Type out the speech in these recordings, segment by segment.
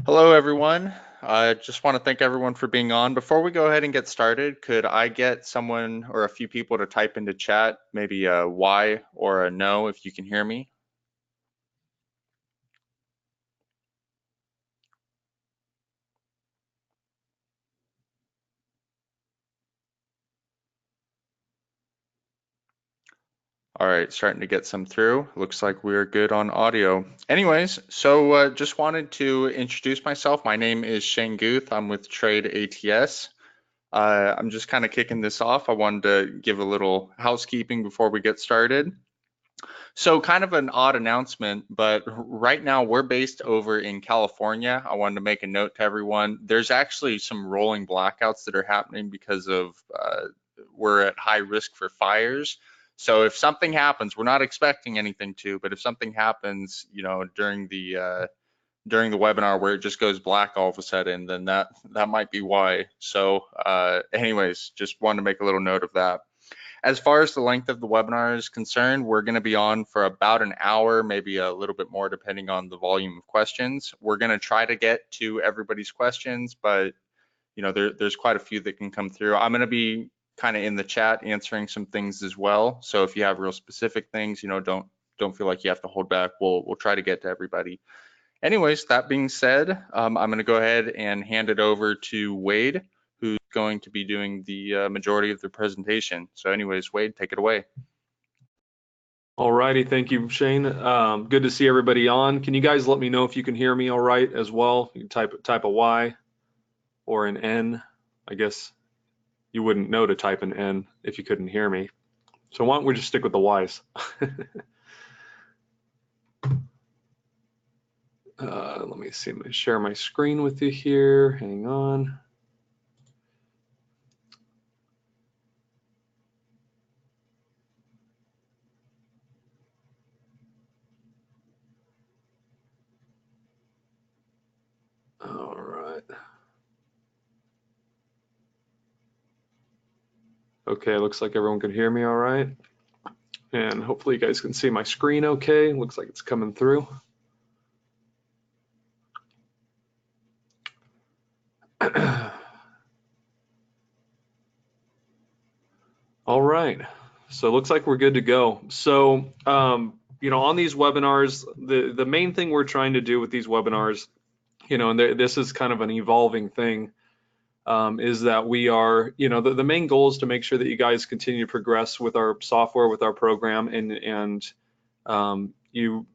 Hello, everyone. I just want to thank everyone for being on. Before we go ahead and get started, could I get someone or a few people to type into chat, maybe a Y or a no if you can hear me? All right, starting to get some through. Looks like we're good on audio. Anyways, just wanted to introduce myself. My name is Shane Guth. I'm with Trade ATS. I'm just kind of kicking this off. I wanted to give a little housekeeping before we get started. So, kind of an odd announcement, but right now we're based over in California. I wanted to make a note to everyone. There's actually some rolling blackouts that are happening because of we're at high risk for fires. So, if something happens, we're not expecting anything to, but if something happens, during the webinar where it just goes black all of a sudden, then that might be why. So, anyways, just wanted to make a little note of that. As far as the length of the webinar is concerned, we're going to be on for about an hour, maybe a little bit more depending on the volume of questions. We're going to try to get to everybody's questions, but there's quite a few that can come through. I'm going to be kind of in the chat answering some things as well. So if you have real specific things, don't feel like you have to hold back. We'll try to get to everybody. Anyways, that being said, I'm going to go ahead and hand it over to Wade, who's going to be doing the majority of the presentation. So anyways, Wade, take it away. All righty, thank you, Shane. Good to see everybody on. Can you guys let me know if you can hear me all right as well? You can type a Y or an N. I guess you wouldn't know to type an N if you couldn't hear me. So why don't we just stick with the Ys? Let me see. I'm going to share my screen with you here. Hang on. All right. Okay, looks like everyone can hear me all right. And hopefully you guys can see my screen okay. Looks like it's coming through. All right, so it looks like we're good to go. So, on these webinars, the main thing we're trying to do with these webinars, and this is kind of an evolving thing, is that we are, the main goal is to make sure that you guys continue to progress with our software, with our program, and you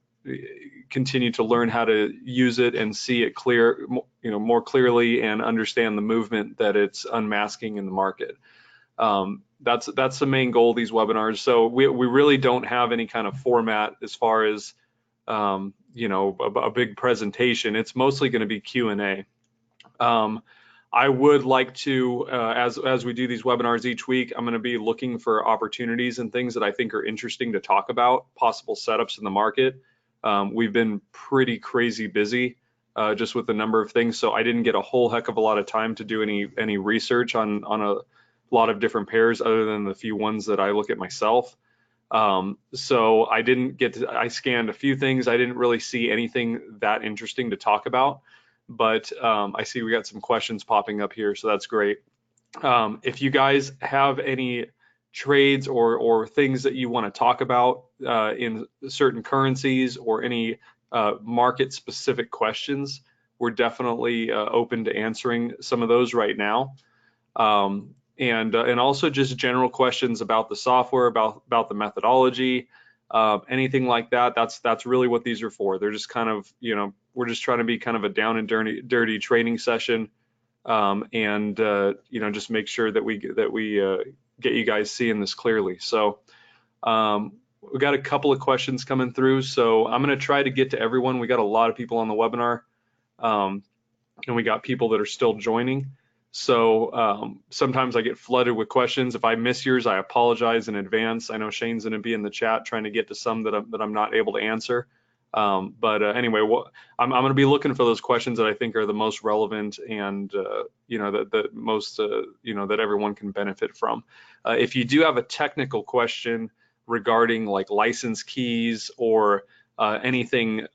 continue to learn how to use it and see it more clearly and understand the movement that it's unmasking in the market. That's the main goal of these webinars. So we really don't have any kind of format as far as a big presentation. It's mostly going to be Q&A. I would like to, as we do these webinars each week, I'm going to be looking for opportunities and things that I think are interesting to talk about, possible setups in the market. We've been pretty crazy busy just with the number of things, so I didn't get a whole heck of a lot of time to do any research on a lot of different pairs other than the few ones that I look at myself. So I didn't I scanned a few things. I didn't really see anything that interesting to talk about, but I see we got some questions popping up here, so that's great. If you guys have any trades or things that you want to talk about in certain currencies or any market specific questions, we're definitely open to answering some of those right now. And also just general questions about the software, about the methodology, anything like that. That's really what these are for. They're just kind of, we're just trying to be kind of a down and dirty training session, and just make sure that we get you guys seeing this clearly. So we got a couple of questions coming through, so I'm going to try to get to everyone. We got a lot of people on the webinar, and we got people that are still joining. So sometimes I get flooded with questions. If I miss yours, I apologize in advance. I know Shane's going to be in the chat trying to get to some that I'm not able to answer. But anyway, I'm going to be looking for those questions that I think are the most relevant and that most that everyone can benefit from. If you do have a technical question regarding like license keys or anything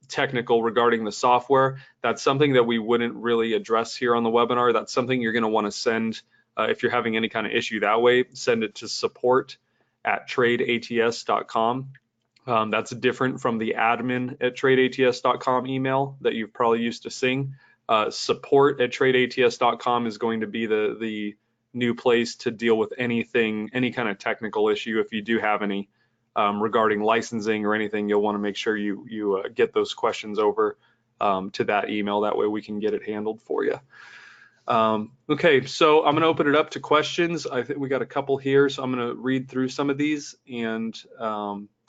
technical regarding the software, that's something that we wouldn't really address here on the webinar. That's something you're going to want to send, if you're having any kind of issue that way, send it to support@tradeats.com. That's different from the admin@tradeats.com email that you've probably used to seeing. Support@tradeats.com is going to be the new place to deal with anything, any kind of technical issue. If you do have any regarding licensing or anything, you'll want to make sure you get those questions over to that email. That way we can get it handled for you. Okay, so I'm going to open it up to questions. I think we got a couple here, so I'm going to read through some of these. And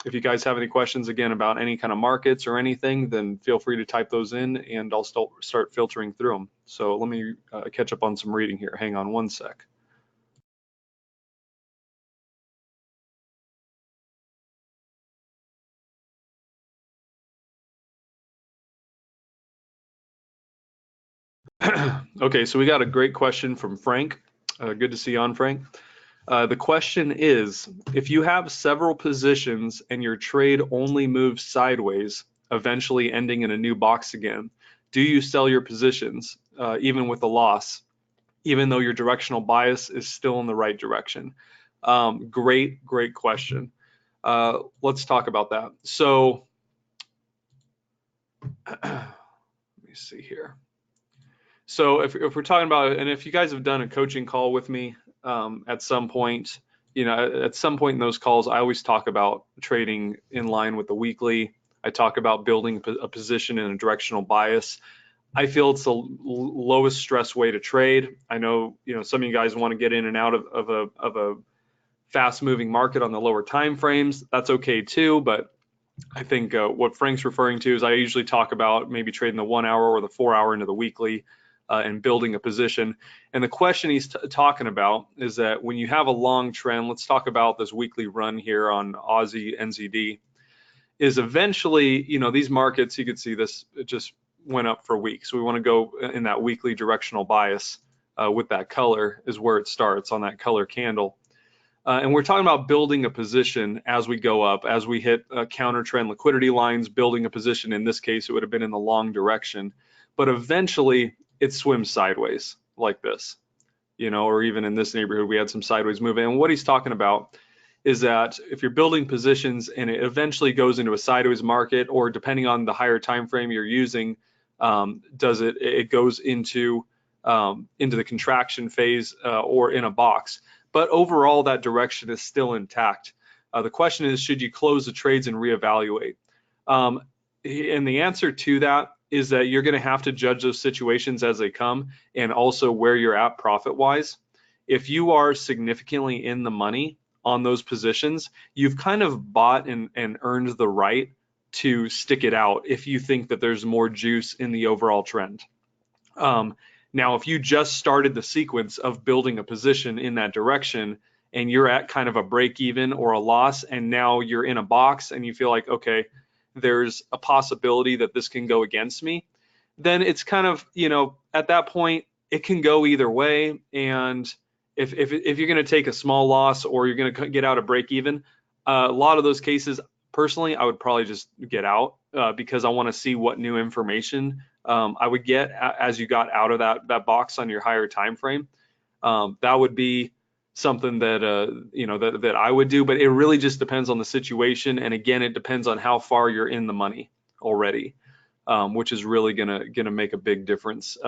if you guys have any questions, again, about any kind of markets or anything, then feel free to type those in and I'll start filtering through them. So let me catch up on some reading here. Hang on one sec. Okay, so we got a great question from Frank. Good to see you on, Frank. The question is, if you have several positions and your trade only moves sideways, eventually ending in a new box again, do you sell your positions, even with a loss, even though your directional bias is still in the right direction? Great question. Let's talk about that. So let me see here. So if we're talking about, and if you guys have done a coaching call with me at some point, at some point in those calls, I always talk about trading in line with the weekly. I talk about building a position in a directional bias. I feel it's the lowest stress way to trade. I know, some of you guys want to get in and out of a fast moving market on the lower time frames. That's okay too, but I think what Frank's referring to is I usually talk about maybe trading the 1 hour or the 4 hour into the weekly and building a position. And the question he's talking about is that when you have a long trend, let's talk about this weekly run here on Aussie NZD, is eventually, these markets, you can see this, it just went up for weeks. So we want to go in that weekly directional bias with that color is where it starts on that color candle. And we're talking about building a position as we go up, as we hit counter trend liquidity lines, building a position. In this case, it would have been in the long direction, but eventually it swims sideways like this, or even in this neighborhood, we had some sideways movement. And what he's talking about is that if you're building positions and it eventually goes into a sideways market, or depending on the higher time frame you're using, it goes into the contraction phase or in a box. But overall, that direction is still intact. The question is, should you close the trades and reevaluate? And the answer to that is that you're going to have to judge those situations as they come, and also where you're at profit-wise. If you are significantly in the money on those positions, you've kind of bought and earned the right to stick it out if you think that there's more juice in the overall trend. Now, if you just started the sequence of building a position in that direction and you're at kind of a break even or a loss, and now you're in a box and you feel like, okay, there's a possibility that this can go against me, then it's kind of, at that point, it can go either way. And if you're going to take a small loss or you're going to get out a break even, a lot of those cases, personally, I would probably just get out because I want to see what new information I would get as you got out of that box on your higher time frame. That would be something that that I would do, but it really just depends on the situation, and again, it depends on how far you're in the money already, which is really gonna make a big difference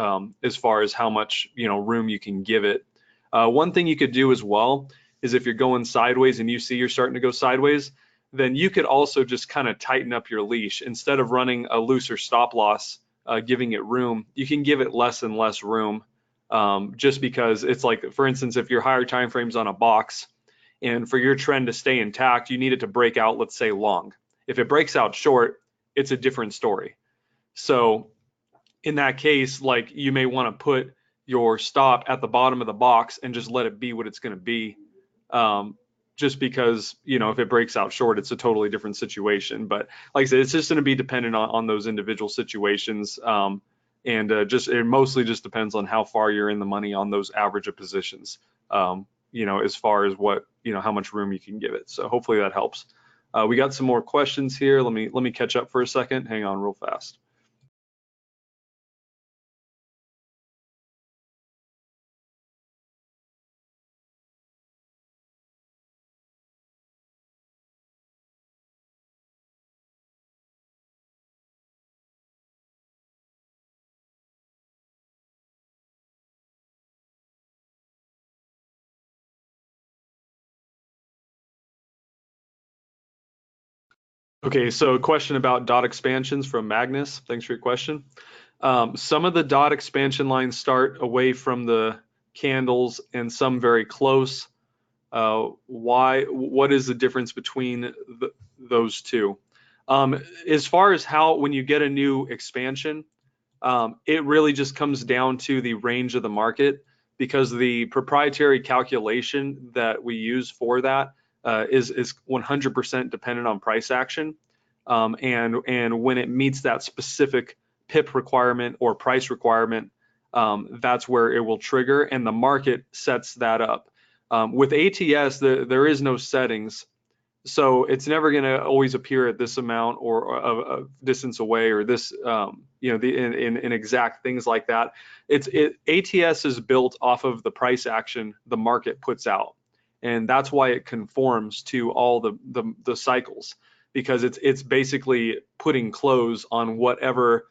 as far as how much room you can give it. One thing you could do as well is if you're going sideways and you see you're starting to go sideways, then you could also just kind of tighten up your leash. Instead of running a looser stop loss, giving it room, you can give it less and less room. Just because it's like, for instance, if your higher time frame's on a box and for your trend to stay intact, you need it to break out, let's say long. If it breaks out short, it's a different story. So in that case, like, you may want to put your stop at the bottom of the box and just let it be what it's going to be. Just because, if it breaks out short, it's a totally different situation. But like I said, it's just going to be dependent on those individual situations. And it mostly just depends on how far you're in the money on those average of positions, as far as what, how much room you can give it. So hopefully that helps. We got some more questions here. Let me catch up for a second. Hang on real fast. Okay, so a question about dot expansions from Magnus. Thanks for your question. Some of the dot expansion lines start away from the candles and some very close. What is the difference between those two? As far as how, when you get a new expansion, it really just comes down to the range of the market, because the proprietary calculation that we use for that is 100% dependent on price action. And when it meets that specific PIP requirement or price requirement, that's where it will trigger, and the market sets that up. With ATS, there is no settings, so it's never going to always appear at this amount or a distance away, or this, in exact things like that. ATS is built off of the price action the market puts out, and that's why it conforms to all the cycles, because it's basically putting close on whatever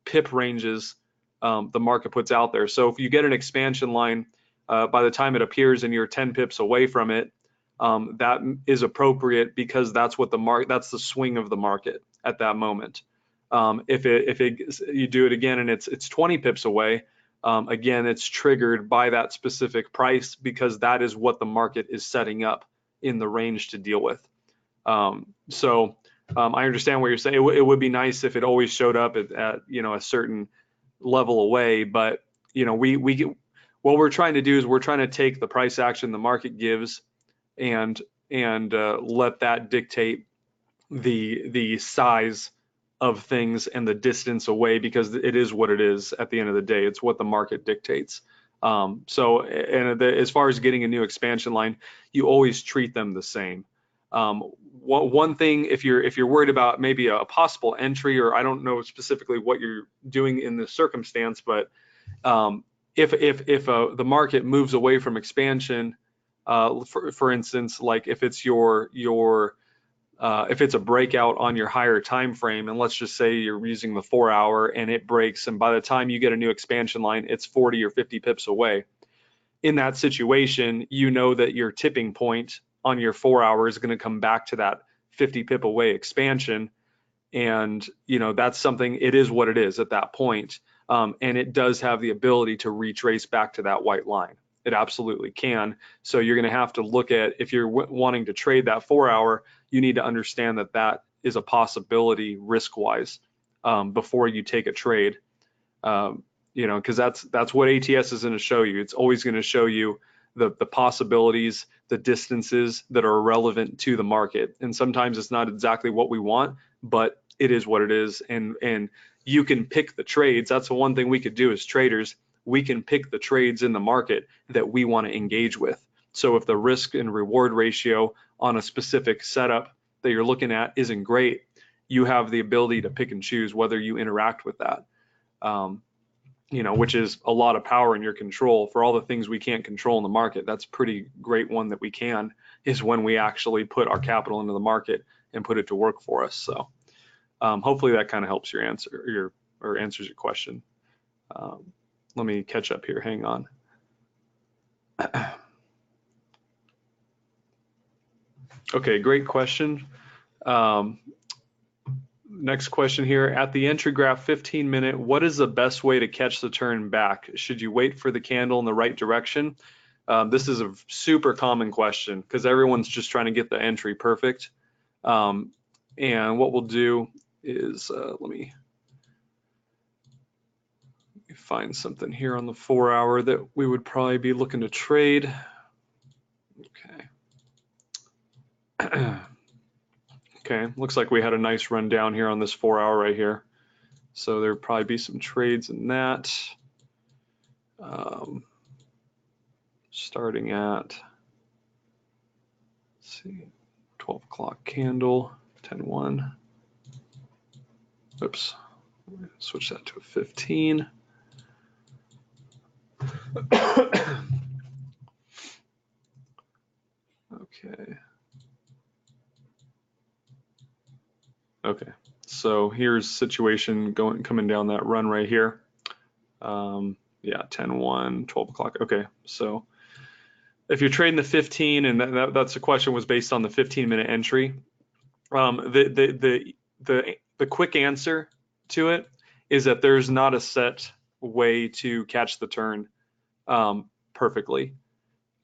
PIP ranges the market puts out there. So if you get an expansion line, by the time it appears and you're 10 pips away from it, that is appropriate, because that's what that's the swing of the market at that moment. If you do it again and it's 20 pips away, again, it's triggered by that specific price, because that is what the market is setting up in the range to deal with. So I understand what you're saying. It would be nice if it always showed up at a certain level away, but what we're trying to do is we're trying to take the price action the market gives and let that dictate the size of things and the distance away, because it is what it is at the end of the day. It's what the market dictates. As far as getting a new expansion line, you always treat them the same. One thing, if you're worried about maybe a possible entry, or I don't know specifically what you're doing in this circumstance, but if the market moves away from expansion, for instance, like if it's if it's a breakout on your higher time frame, and let's just say you're using the 4 hour and it breaks, and by the time you get a new expansion line, it's 40 or 50 pips away. In that situation, you know that your tipping point on your 4 hour is going to come back to that 50 pip away expansion. And that's something, it is what it is at that point. And it does have the ability to retrace back to that white line. It absolutely can. So you're going to have to look at, if you're wanting to trade that 4 hour, you need to understand that that is a possibility risk-wise before you take a trade. Because that's what ATS is going to show you. It's always going to show you the possibilities, the distances that are relevant to the market. And sometimes it's not exactly what we want, but it is what it is. And you can pick the trades. That's the one thing we could do as traders. We can pick the trades in the market that we want to engage with. So if the risk and reward ratio on a specific setup that you're looking at isn't great, you have the ability to pick and choose whether you interact with that, which is a lot of power in your control. For all the things we can't control in the market, that's a pretty great one that we can, is when we actually put our capital into the market and put it to work for us. So hopefully that kind of helps your answer, or answers your question. Let me catch up here. Hang on. Okay, great question. Next question here. At the entry graph 15-minute, what is the best way to catch the turn back? Should you wait for the candle in the right direction? This is a super common question, because everyone's just trying to get the entry perfect. And what we'll do is, let me find something here on the 4 hour that we would probably be looking to trade. Okay. Okay, looks like we had a nice run down here on this 4 hour right here. So there'd probably be some trades in that. Starting at, let's see, 12 o'clock candle, 10-1. Oops, switch that to a 15. Okay. Okay, so here's situation coming down that run right here. Yeah, 10-1, 12 o'clock. Okay, so if you're trading the 15, and that's the question was based on the 15-minute entry. The quick answer to it is that there's not a set way to catch the turn perfectly.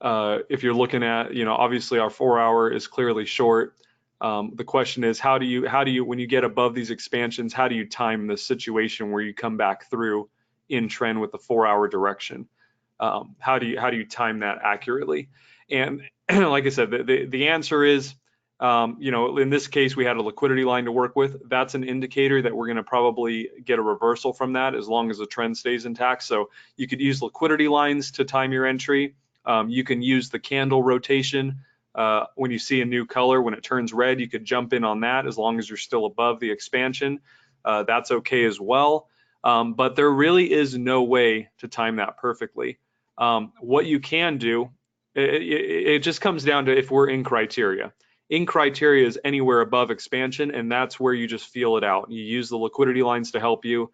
If you're looking at, obviously our 4-hour is clearly short. The question is, how do you, when you get above these expansions, how do you time the situation where you come back through in trend with the 4-hour direction? How do you time that accurately? And like I said, the answer is, in this case, we had a liquidity line to work with. That's an indicator that we're going to probably get a reversal from that as long as the trend stays intact. So you could use liquidity lines to time your entry. You can use the candle rotation. When you see a new color, when it turns red, you could jump in on that as long as you're still above the expansion. That's okay as well. But there really is no way to time that perfectly. What you can do, it just comes down to if we're in criteria. In criteria is anywhere above expansion, and that's where you just feel it out. You use the liquidity lines to help you.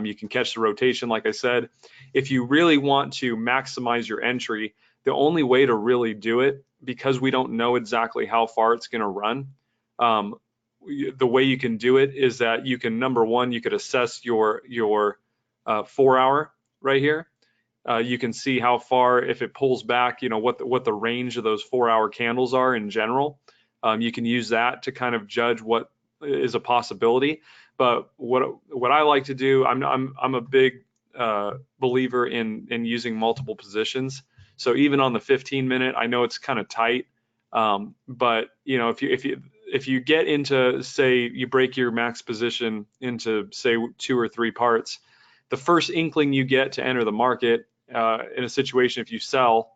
You can catch the rotation, like I said. If you really want to maximize your entry, the only way to really do it, because we don't know exactly how far it's going to run, the way you can do it is that you can, number one, you could assess your 4-hour right here. You can see how far, if it pulls back, what the range of those 4-hour candles are in general. You can use that to kind of judge what is a possibility. But what I like to do, I'm a big believer in using multiple positions. So even on the 15-minute, I know it's kind of tight, but if you get into, say, you break your max position into, say, 2 or 3 parts, the first inkling you get to enter the market in a situation, if you sell,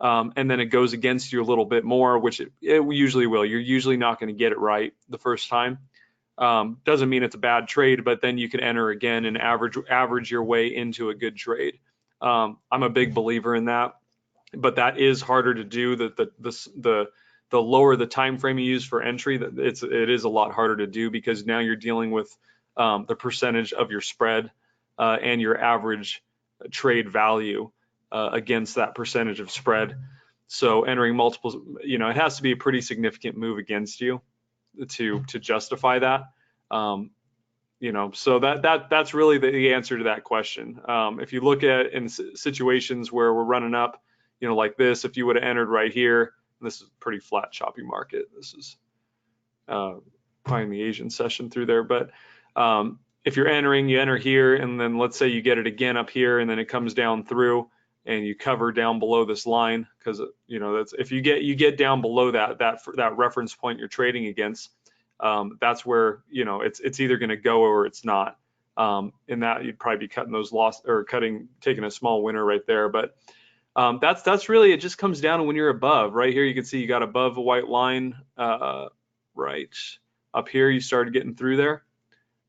and then it goes against you a little bit more, which it usually will. You're usually not going to get it right the first time. Doesn't mean it's a bad trade, but then you can enter again and average your way into a good trade. I'm a big believer in that, but that is harder to do. The lower the time frame you use for entry, it is a lot harder to do, because now you're dealing with the percentage of your spread and your average trade value against that percentage of spread. So entering multiples, it has to be a pretty significant move against you to justify that. So that's really the answer to that question. If you look at in situations where we're running up, like this, if you would have entered right here, this is a pretty flat, choppy market. This is probably the Asian session through there, but if you're entering, you enter here, and then let's say you get it again up here, and then it comes down through, and you cover down below this line, because that's, if you get down below that reference point you're trading against, that's where it's either going to go or it's not. In that, you'd probably be cutting those loss, or taking a small winner right there. But that's really, it just comes down to when you're above. Right here, you can see you got above a white line. Right up here, you started getting through there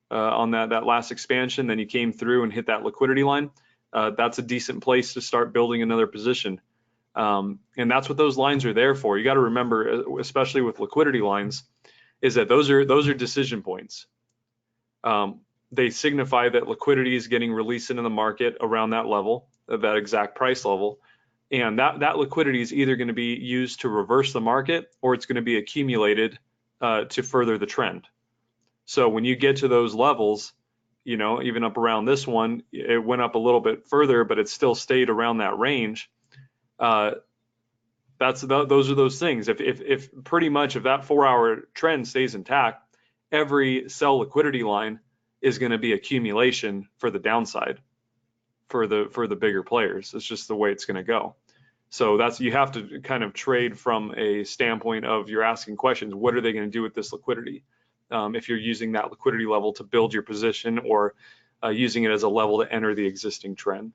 on that last expansion. Then you came through and hit that liquidity line. That's a decent place to start building another position. And that's what those lines are there for. You got to remember, especially with liquidity lines, is that those are decision points. They signify that liquidity is getting released into the market around that level, that exact price level. And that liquidity is either going to be used to reverse the market, or it's going to be accumulated to further the trend. So when you get to those levels, even up around this one, it went up a little bit further, but it still stayed around that range. Those are those things. If pretty much if that 4-hour trend stays intact, every sell liquidity line is going to be accumulation for the downside for the bigger players. It's just the way it's going to go. So you have to kind of trade from a standpoint of, you're asking questions. What are they going to do with this liquidity? If you're using that liquidity level to build your position, or using it as a level to enter the existing trend.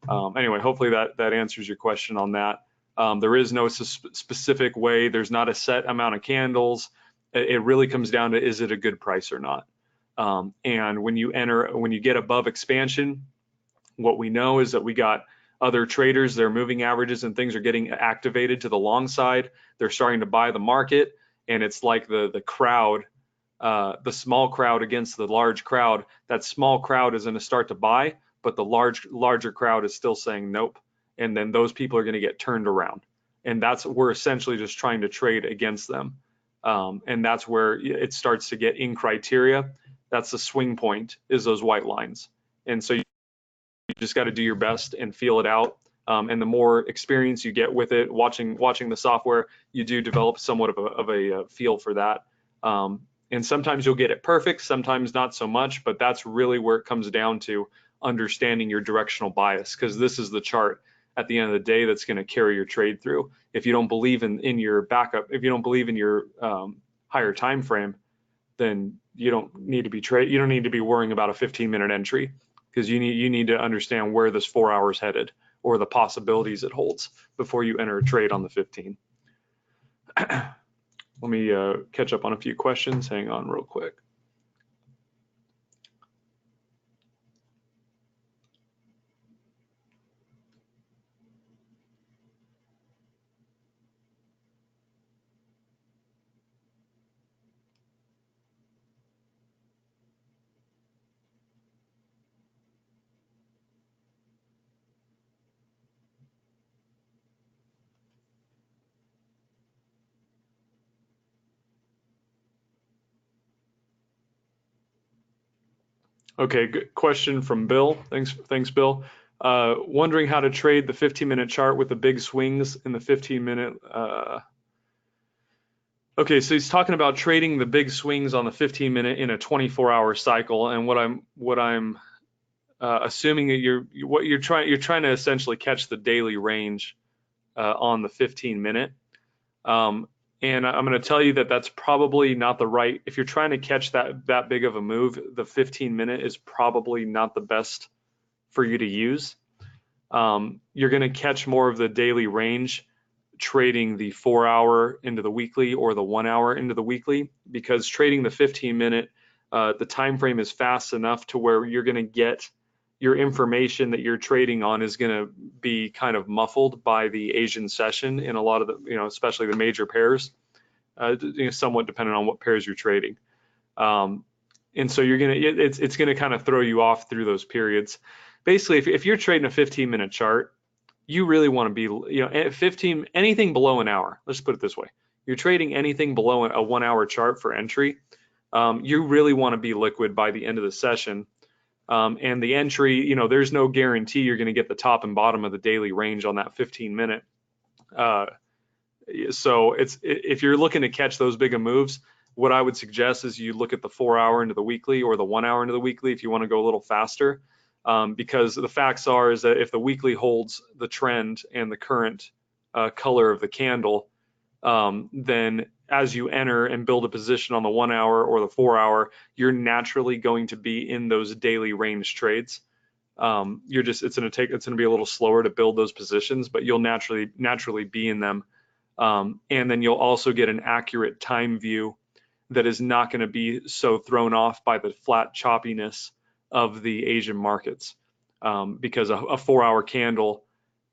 Anyway, hopefully that answers your question on that. There is no specific way. There's not a set amount of candles. It really comes down to, is it a good price or not? And when you get above expansion, what we know is that we got other traders, their moving averages and things are getting activated to the long side. They're starting to buy the market, and it's like the crowd, the small crowd against the large crowd. That small crowd is going to start to buy, but the larger crowd is still saying nope. And then those people are going to get turned around. And we're essentially just trying to trade against them. And that's where it starts to get in criteria. That's the swing point, is those white lines. And so you just got to do your best and feel it out. And the more experience you get with it, watching the software, you do develop somewhat of a feel for that. And sometimes you'll get it perfect, sometimes not so much, but that's really where it comes down to understanding your directional bias, because this is the chart at the end of the day that's going to carry your trade through. If you don't believe in your backup, if you don't believe in your higher time frame, then you don't need to be worrying about a 15-minute entry, because you need to understand where this 4 hour is headed or the possibilities it holds before you enter a trade on the 15. Let me catch up on a few questions. Hang on real quick. Okay, good question from Bill. Thanks, Bill. Wondering how to trade the 15-minute chart with the big swings in the 15-minute. Okay, so he's talking about trading the big swings on the 15-minute in a 24-hour cycle, and what I'm assuming that you're trying to essentially catch the daily range on the 15-minute. And I'm going to tell you that that's probably not the right, if you're trying to catch that big of a move, the 15-minute is probably not the best for you to use. You're going to catch more of the daily range trading the 4 hour into the weekly or the 1 hour into the weekly, because trading the 15-minute, the time frame is fast enough to where you're going to get your information that you're trading on is going to be kind of muffled by the Asian session in a lot of the, especially the major pairs, somewhat dependent on what pairs you're trading. And so it's going to kind of throw you off through those periods. Basically, if you're trading a 15-minute chart, you really want to be, anything below an hour. Let's put it this way. You're trading anything below a 1 hour chart for entry. You really want to be liquid by the end of the session. And the entry, there's no guarantee you're going to get the top and bottom of the daily range on that 15-minute. So if you're looking to catch those bigger moves, what I would suggest is you look at the 4 hour into the weekly or the 1 hour into the weekly if you want to go a little faster. Because the facts are is that if the weekly holds the trend and the current color of the candle, then as you enter and build a position on the 1 hour or the 4 hour, you're naturally going to be in those daily range trades. It's going to be a little slower to build those positions, but you'll naturally be in them. And then you'll also get an accurate time view that is not going to be so thrown off by the flat choppiness of the Asian markets, because a 4 hour candle,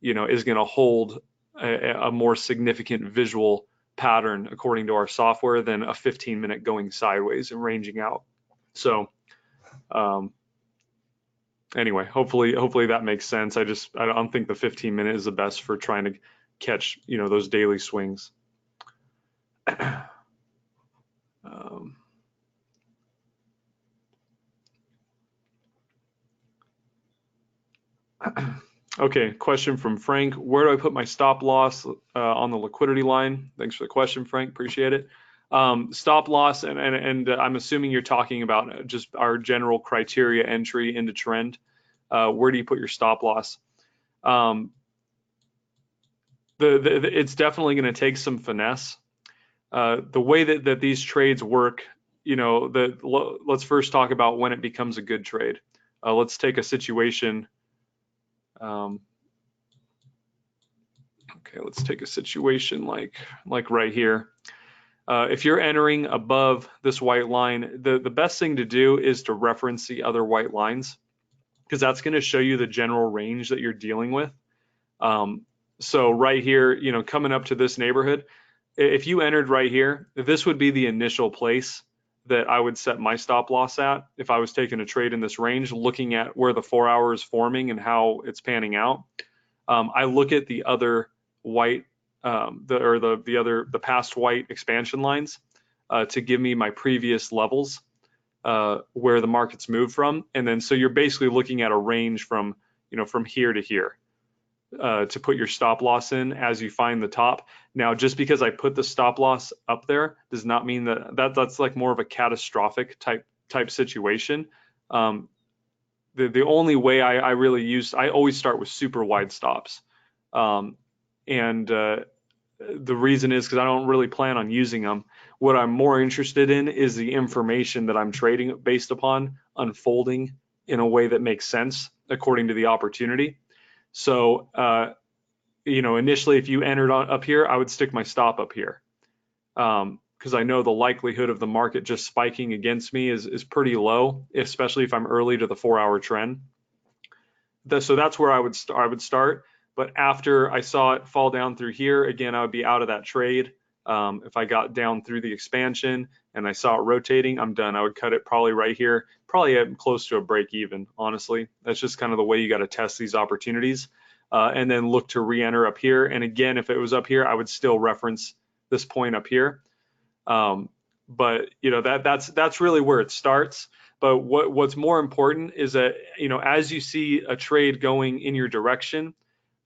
is going to hold a more significant visual pattern according to our software than a 15-minute going sideways and ranging out. So anyway, hopefully that makes sense. I don't think the 15-minute is the best for trying to catch, those daily swings. Okay, question from Frank. Where do I put my stop loss on the liquidity line? Thanks for the question, Frank. Appreciate it. Stop loss, and I'm assuming you're talking about just our general criteria entry into trend. Where do you put your stop loss? It's definitely going to take some finesse. The way that these trades work, let's first talk about when it becomes a good trade. Let's take a situation. Okay, let's take a situation like right here. If you're entering above this white line, the best thing to do is to reference the other white lines, because that's going to show you the general range that you're dealing with. So right here, you know, coming up to this neighborhood, if you entered right here, this would be the initial place that I would set my stop loss at if I was taking a trade in this range, looking at where the 4 hour is forming and how it's panning out. I look at the other white, the past white expansion lines to give me my previous levels where the market's moved from, and then so you're basically looking at a range from, you know, from here to here to put your stop loss in as you find the top. Now, just because I put the stop loss up there does not mean that's like more of a catastrophic type situation. The only way I really use, I always start with super wide stops. And the reason is because I don't really plan on using them. What I'm more interested in is the information that I'm trading based upon unfolding in a way that makes sense according to the opportunity. So, you know, initially, if you entered up here, I would stick my stop up here, because I know the likelihood of the market just spiking against me is pretty low, especially if I'm early to the 4 hour trend. So that's where I would start. But after I saw it fall down through here, again, I would be out of that trade. If I got down through the expansion and I saw it rotating, I'm done. I would cut it probably right here, probably at close to a break even, honestly. That's just kind of the way you got to test these opportunities. And then look to re-enter up here. And again, if it was up here, I would still reference this point up here. But you know, that's really where it starts. But what's more important is that, you know, as you see a trade going in your direction,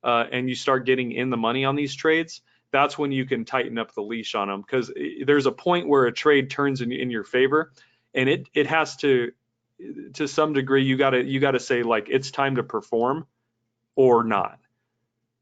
and you start getting in the money on these trades, that's when you can tighten up the leash on them, because there's a point where a trade turns in your favor, and it has to some degree, you gotta say, like, it's time to perform or not.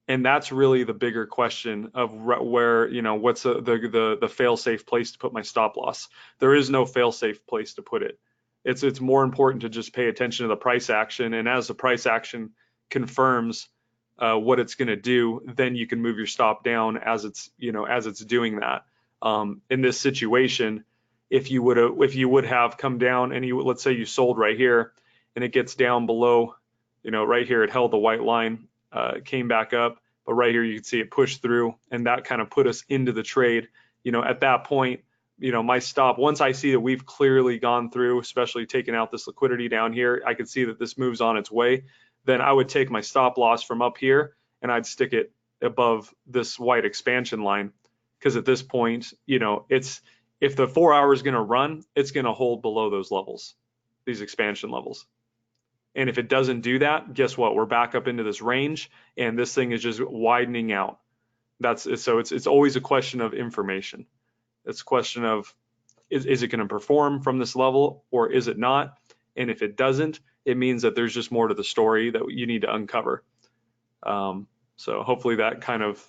And that's really the bigger question of where, you know, what's the fail-safe place to put my stop loss. There is no fail-safe place to put it. It's more important to just pay attention to the price action, and as the price action confirms what it's going to do, then you can move your stop down as it's, you know, as it's doing that. In this situation, if you would have come down and let's say you sold right here and it gets down below, you know, right here, it held the white line, came back up, but right here you can see it pushed through, and that kind of put us into the trade. You know, at that point, you know, my stop, once I see that we've clearly gone through, especially taking out this liquidity down here, I could see that this moves on its way, then I would take my stop loss from up here and I'd stick it above this white expansion line. Because at this point, you know, it's, if the 4 hour is going to run, it's going to hold below those levels, these expansion levels. And if it doesn't do that, guess what? We're back up into this range, and this thing is just widening out. So it's always a question of information. It's a question of, is it going to perform from this level or is it not? And if it doesn't, it means that there's just more to the story that you need to uncover. So hopefully that kind of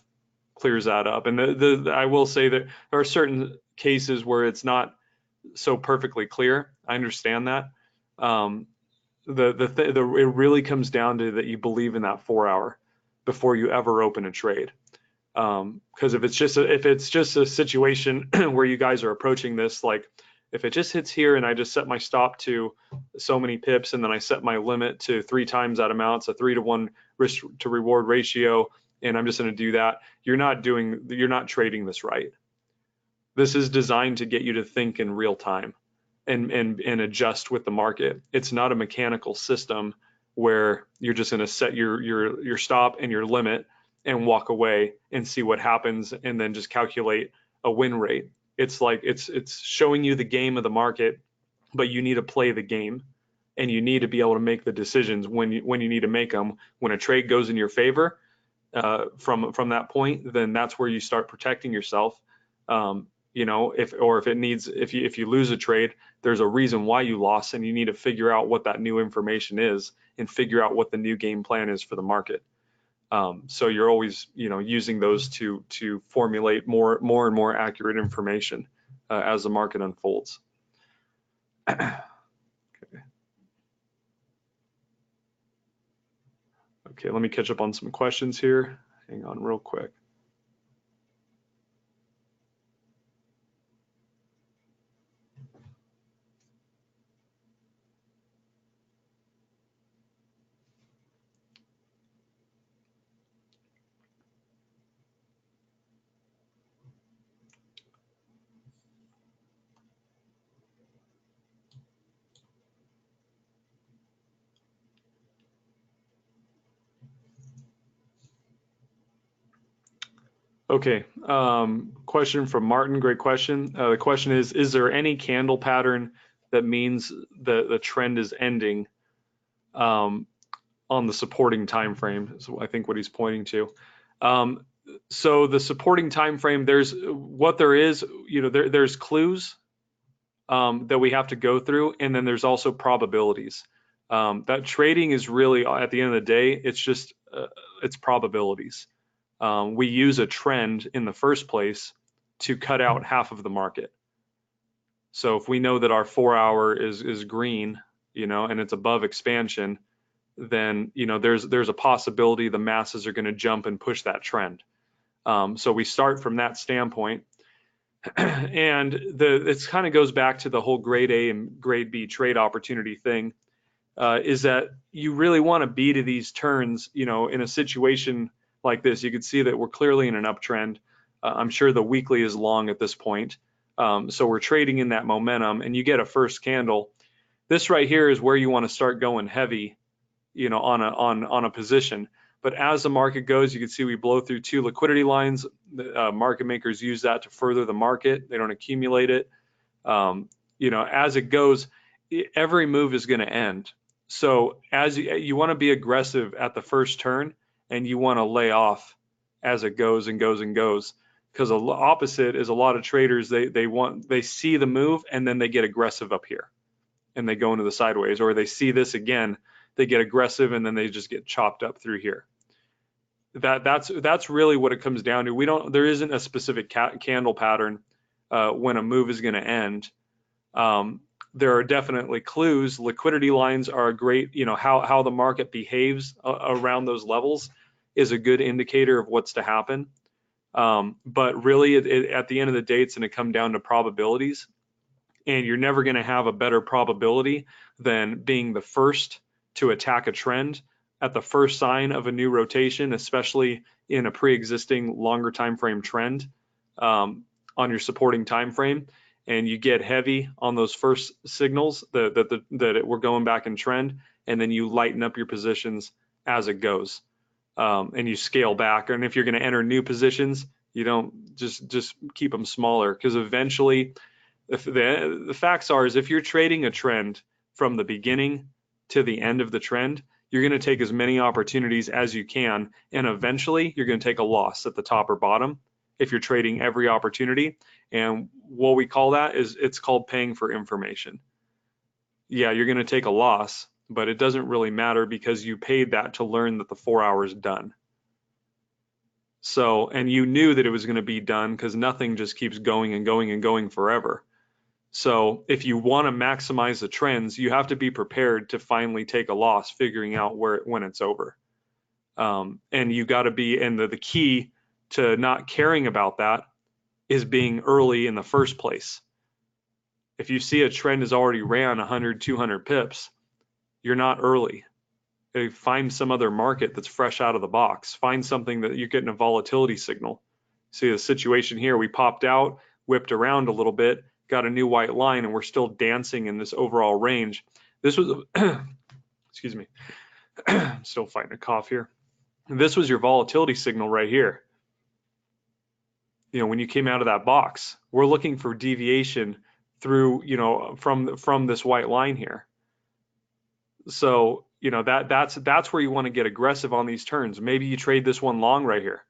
clears that up. And I will say that there are certain cases where it's not so perfectly clear. I understand that. It really comes down to that you believe in that 4 hour before you ever open a trade. Because if it's just a situation where you guys are approaching this, like, if it just hits here and I just set my stop to so many pips, and then I set my limit to 3 times that amount, so 3-to-1 risk to reward ratio, and I'm just going to do that, you're not trading this right. This is designed to get you to think in real time and adjust with the market. It's not a mechanical system where you're just going to set your stop and your limit and walk away and see what happens and then just calculate a win rate. It's like it's showing you the game of the market, but you need to play the game, and you need to be able to make the decisions when you need to make them. When a trade goes in your favor, from that point, then that's where you start protecting yourself. You know, if you lose a trade, there's a reason why you lost, and you need to figure out what that new information is and figure out what the new game plan is for the market. So you're always, you know, using those to formulate more and more accurate information as the market unfolds. Okay. Okay, let me catch up on some questions here. Hang on real quick. Okay. Question from Martin. Great question. The question is there any candle pattern that means the trend is ending um, on the supporting time frame? So I think what he's pointing to. Um, so the supporting time frame, there is, there's clues that we have to go through, and then there's also probabilities. That trading is really, at the end of the day, it's probabilities. We use a trend in the first place to cut out half of the market. So if we know that our 4 hour is green, and it's above expansion, then there's a possibility the masses are going to jump and push that trend. So we start from that standpoint, and it kind of goes back to the whole grade A and grade B trade opportunity thing. Is that you really want to be to these turns, in a situation like this. You can see that we're clearly in an uptrend. I'm sure the weekly is long at this point. So we're trading in that momentum, and you get a first candle. This right here is where you want to start going heavy, on a position. But as the market goes, you can see we blow through two liquidity lines. Market makers use that to further the market. They don't accumulate it. As it goes, every move is going to end. So as you want to be aggressive at the first turn, and you want to lay off as it goes and goes and goes. Because the opposite is a lot of traders, they see the move and then they get aggressive up here and they go into the sideways, or they see this again, they get aggressive and then they just get chopped up through here. That's really what it comes down to. There isn't a specific candle pattern when a move is going to end. There are definitely clues. Liquidity lines are a great, how the market behaves around those levels is a good indicator of what's to happen. But really, at the end of the day, it's going to come down to probabilities. And you're never going to have a better probability than being the first to attack a trend at the first sign of a new rotation, especially in a pre-existing longer time frame trend on your supporting time frame. And you get heavy on those first signals that we're going back in trend, and then you lighten up your positions as it goes, and you scale back. And if you're going to enter new positions, you don't just keep them smaller, because eventually, the facts are is if you're trading a trend from the beginning to the end of the trend, you're going to take as many opportunities as you can, and eventually you're going to take a loss at the top or bottom if you're trading every opportunity. And what we call that is, it's called paying for information. Yeah, you're going to take a loss, but it doesn't really matter because you paid that to learn that the 4 hours done. So, and you knew that it was going to be done because nothing just keeps going and going and going forever. So if you want to maximize the trends, you have to be prepared to finally take a loss, figuring out when it's over. And you got to be, and the key to not caring about that is being early in the first place. If you see a trend has already ran 100, 200 pips, you're not early. Find some other market that's fresh out of the box. Find something that you're getting a volatility signal. See the situation here, we popped out, whipped around a little bit, got a new white line, and we're still dancing in this overall range. This was, excuse me, still fighting a cough here. This was your volatility signal right here. When you came out of that box, we're looking for deviation through, from this white line here. So, that's where you want to get aggressive on these turns. Maybe you trade this one long right here.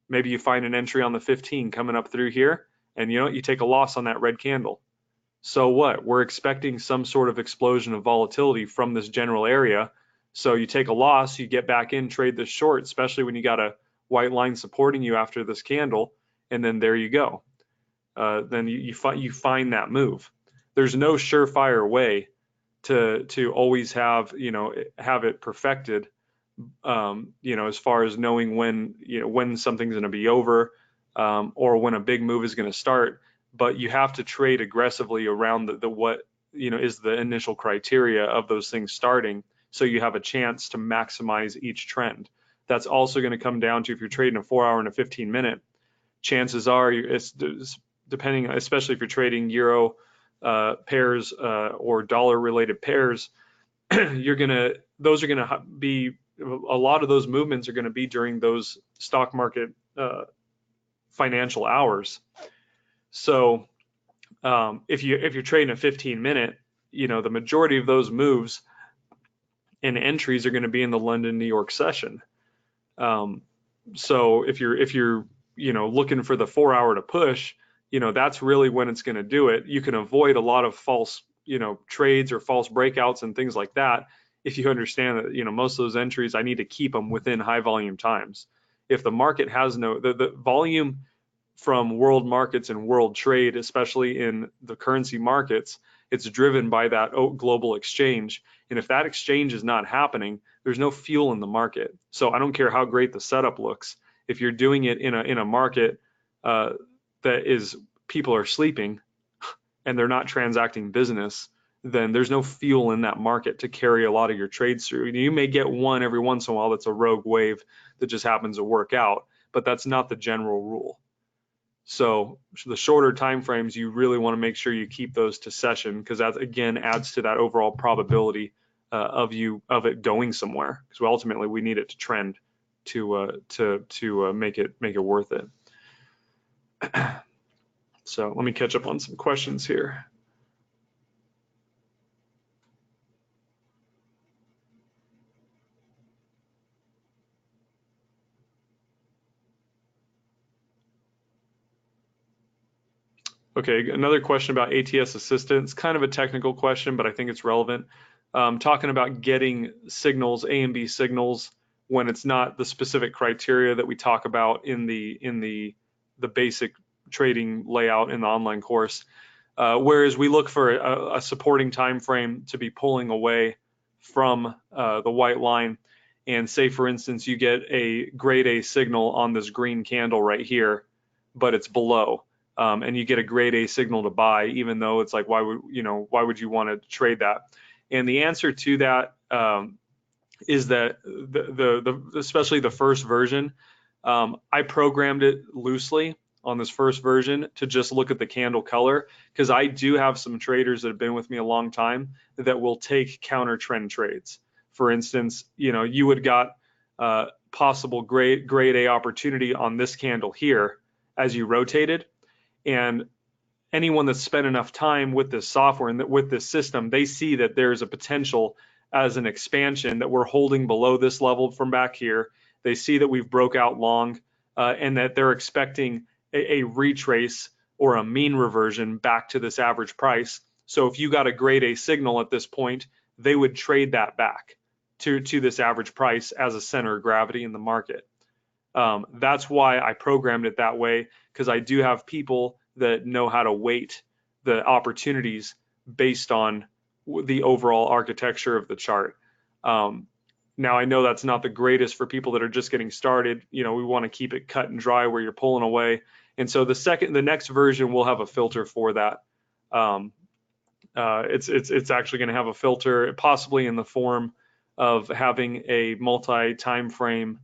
Maybe you find an entry on the 15 coming up through here, and you take a loss on that red candle. So what? We're expecting some sort of explosion of volatility from this general area. So you take a loss, you get back in, trade this short, especially when you got a white line supporting you after this candle, and then there you go. Then you find that move. There's no surefire way to always have it perfected. As far as knowing when something's going to be over, or when a big move is going to start. But you have to trade aggressively around the what is the initial criteria of those things starting, so you have a chance to maximize each trend. That's also going to come down to, if you're trading a 4 hour and a 15-minute, chances are it's depending, especially if you're trading euro pairs or dollar related pairs, those are gonna be, a lot of those movements are going to be during those stock market financial hours. So if you're trading a 15-minute, the majority of those moves and entries are going to be in the London, New York session. So if you're looking for the 4 hour to push, that's really when it's going to do it. You can avoid a lot of false trades or false breakouts and things like that if you understand that most of those entries, I need to keep them within high volume times. If the market has the volume from world markets and world trade, especially in the currency markets, it's driven by that global exchange. And if that exchange is not happening, there's no fuel in the market. So I don't care how great the setup looks. If you're doing it in a market that is people are sleeping and they're not transacting business, then there's no fuel in that market to carry a lot of your trades through. You may get one every once in a while that's a rogue wave that just happens to work out, but that's not the general rule. So the shorter time frames, you really want to make sure you keep those to session, because that again adds to that overall probability of it going somewhere, because ultimately we need it to trend to make it worth it. So let me catch up on some questions here. Okay, another question about ATS assistance, kind of a technical question, but I think it's relevant. Talking about getting signals, A and B signals, when it's not the specific criteria that we talk about in the basic trading layout in the online course. Whereas we look for a supporting time frame to be pulling away from the white line, and say for instance you get a grade A signal on this green candle right here, but it's below. And you get a grade A signal to buy, even though it's like, why would you want to trade that? And the answer to that is that especially the first version, I programmed it loosely on this first version to just look at the candle color, because I do have some traders that have been with me a long time that will take counter trend trades. For instance, you would got possible grade A opportunity on this candle here as you rotated. And anyone that's spent enough time with this software and with this system, they see that there's a potential as an expansion that we're holding below this level from back here. They see that we've broke out long and that they're expecting a retrace or a mean reversion back to this average price. So if you got a grade A signal at this point, they would trade that back to this average price as a center of gravity in the market. That's why I programmed it that way, because I do have people that know how to weight the opportunities based on the overall architecture of the chart. Now I know that's not the greatest for people that are just getting started. We want to keep it cut and dry where you're pulling away. And so the next version will have a filter for that. It's actually going to have a filter, possibly in the form of having a multi time frame.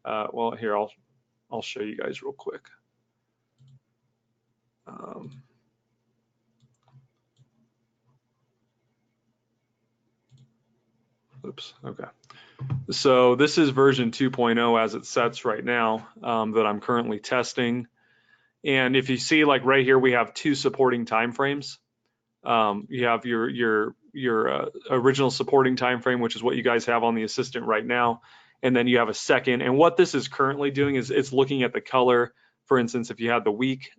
Well, here I'll show you guys real quick. Oops. Okay. So this is version 2.0 as it sets right now, that I'm currently testing. And if you see, like right here, we have two supporting time frames. You have your original supporting time frame, which is what you guys have on the assistant right now, and then you have a second. And what this is currently doing is it's looking at the color. For instance, if you had the week,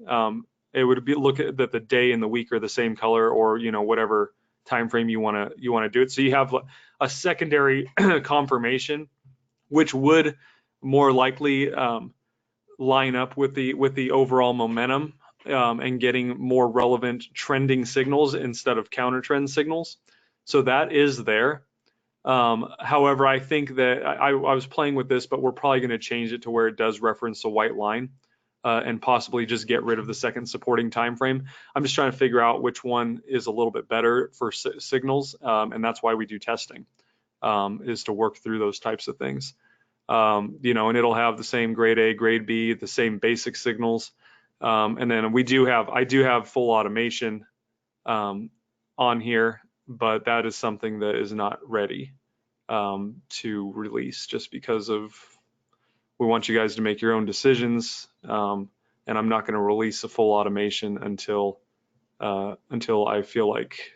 it would be look at that the day and the week are the same color, or whatever time frame you want to do it. So you have a secondary confirmation, which would more likely line up with the overall momentum and getting more relevant trending signals instead of counter trend signals. So that is there. However, I think that I was playing with this, but we're probably going to change it to where it does reference a white line and possibly just get rid of the second supporting time frame. I'm just trying to figure out which one is a little bit better for signals, and that's why we do testing, is to work through those types of things. And it'll have the same grade A, grade B, the same basic signals. And then I do have full automation on here, but that is something that is not ready to release, just because of we want you guys to make your own decisions. and I'm not going to release a full automation until I feel like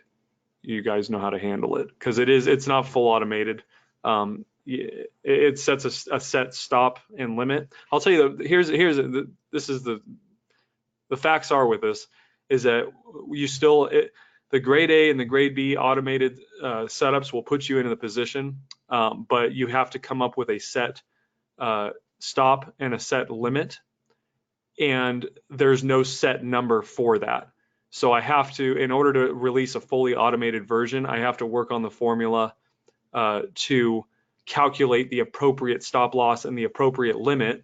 you guys know how to handle it, because it's not full automated. It sets a set stop and limit. I'll tell you, this is the facts are with this, is that the grade A and the grade B automated setups will put you into the position, but you have to come up with a set stop and a set limit, and there's no set number for that. So I have to, in order to release a fully automated version, I have to work on the formula to calculate the appropriate stop loss and the appropriate limit,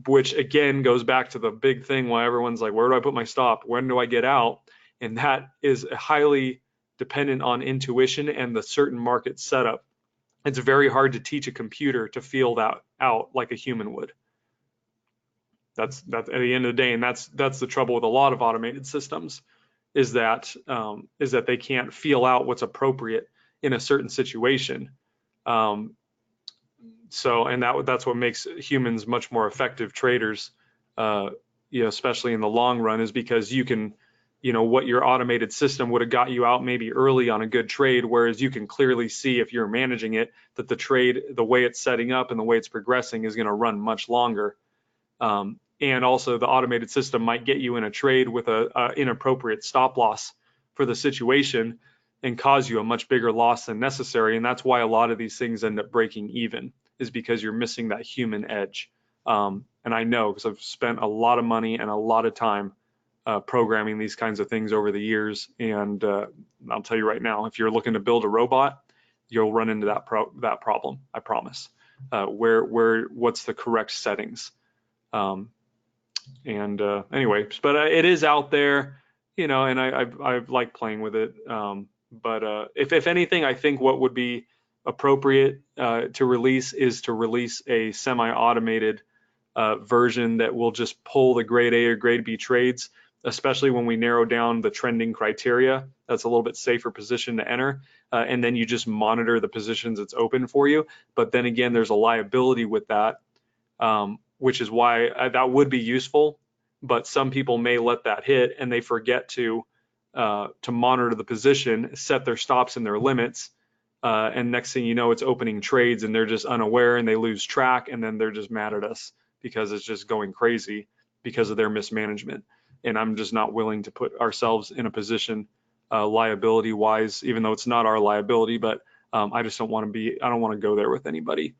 which again goes back to the big thing why everyone's like, where do I put my stop? When do I get out? And that is highly dependent on intuition and the certain market setup. It's very hard to teach a computer to feel that out like a human would. That's at the end of the day, and that's the trouble with a lot of automated systems, is that they can't feel out what's appropriate in a certain situation. So, and that's what makes humans much more effective traders, especially in the long run, is because you can, what your automated system would have got you out maybe early on a good trade, whereas you can clearly see if you're managing it that the trade, the way it's setting up and the way it's progressing, is going to run much longer. And also the automated system might get you in a trade with a inappropriate stop loss for the situation and cause you a much bigger loss than necessary. And that's why a lot of these things end up breaking even, is because you're missing that human edge. And I know, because I've spent a lot of money and a lot of time programming these kinds of things over the years. And I'll tell you right now, if you're looking to build a robot, you'll run into that problem, I promise. What's the correct settings? Anyway, but it is out there, and I like playing with it. But if anything, I think what would be appropriate to release is to release a semi-automated version that will just pull the grade A or grade B trades, especially when we narrow down the trending criteria. That's a little bit safer position to enter. And then you just monitor the positions it's open for you. But then again, there's a liability with that, which is why that would be useful. But some people may let that hit and they forget to monitor the position, set their stops and their limits. And next thing you know, it's opening trades and they're just unaware and they lose track, and then they're just mad at us because it's just going crazy because of their mismanagement. And I'm just not willing to put ourselves in a position liability wise, even though it's not our liability, but I just don't want to go there with anybody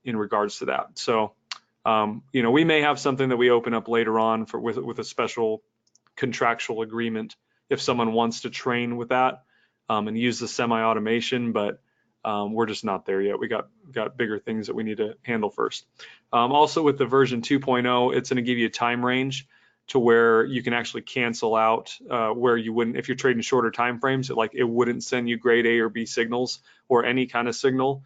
in regards to that. So, we may have something that we open up later on with a special contractual agreement if someone wants to train with that and use the semi-automation, but we're just not there yet. We got bigger things that we need to handle first. Also with the version 2.0, it's going to give you a time range to where you can actually cancel out where you wouldn't, if you're trading shorter time frames, it wouldn't send you grade A or B signals or any kind of signal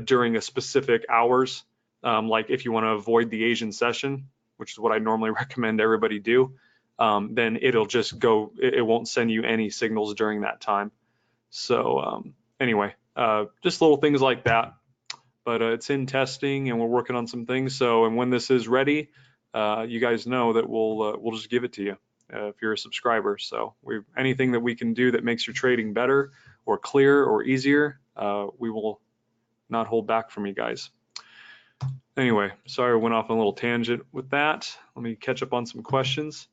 during a specific hours. Like if you want to avoid the Asian session, which is what I normally recommend everybody do, then it'll just go, it won't send you any signals during that time. So anyway, just little things like that, but it's in testing and we're working on some things. So, and when this is ready, you guys know that we'll just give it to you if you're a subscriber. So anything that we can do that makes your trading better or clearer or easier, we will not hold back from you guys. Anyway, sorry I went off on a little tangent with that. Let me catch up on some questions.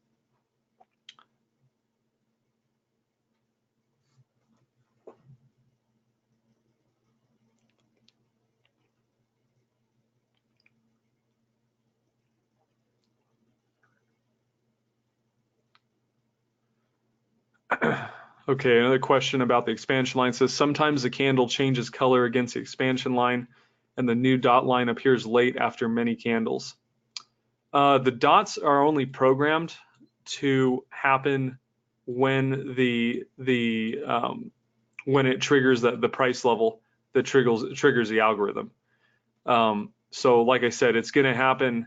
Okay, another question about the expansion line says, sometimes the candle changes color against the expansion line and the new dot line appears late after many candles. The dots are only programmed to happen when when it triggers the price level that triggers the algorithm. So like I said, it's going to happen,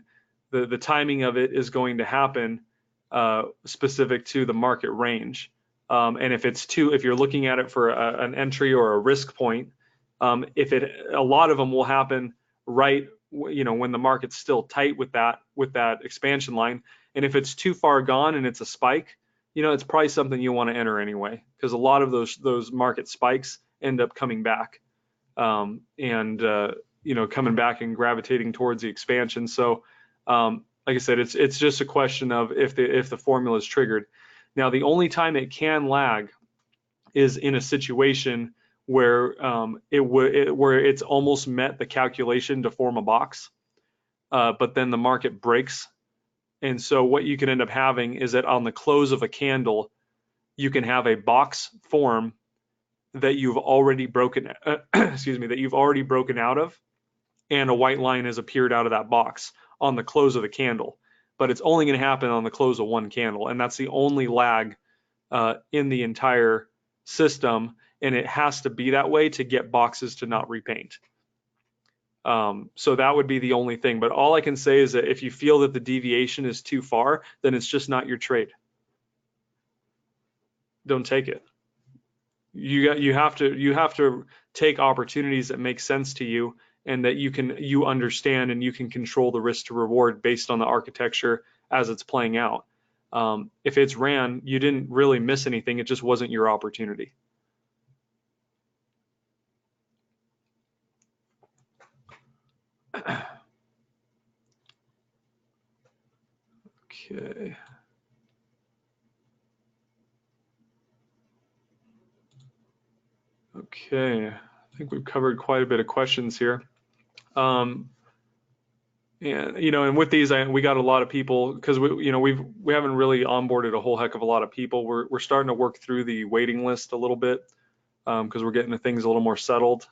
the timing of it is going to happen specific to the market range. And if you're looking at it for an entry or a risk point, a lot of them will happen right, when the market's still tight with that expansion line, And if it's too far gone and it's a spike, you know, it's probably something you want to enter anyway, because a lot of those market spikes end up coming back, and you know, coming back and gravitating towards the expansion. So like I said, it's just a question of if the formula is triggered. Now, the only time it can lag is in a situation where where it's almost met the calculation to form a box, but then the market breaks. And so what you can end up having is that on the close of a candle, you can have a box form that you've already broken, excuse me, that you've already broken out of, and a white line has appeared out of that box on the close of the candle. But it's only going to happen on the close of one candle, and that's the only lag in the entire system, and it has to be that way to get boxes to not repaint. So that would be the only thing. But all I can say is that if you feel that the deviation is too far, then it's just not your trade. Don't take it. You have to take opportunities that make sense to you and that you understand, and you can control the risk to reward based on the architecture as it's playing out. If it's ran, you didn't really miss anything. It just wasn't your opportunity. Okay. Okay. I think we've covered quite a bit of questions here. And you know, and with these, we got a lot of people, because we haven't really onboarded a whole heck of a lot of people. We're starting to work through the waiting list a little bit, because we're getting things a little more settled,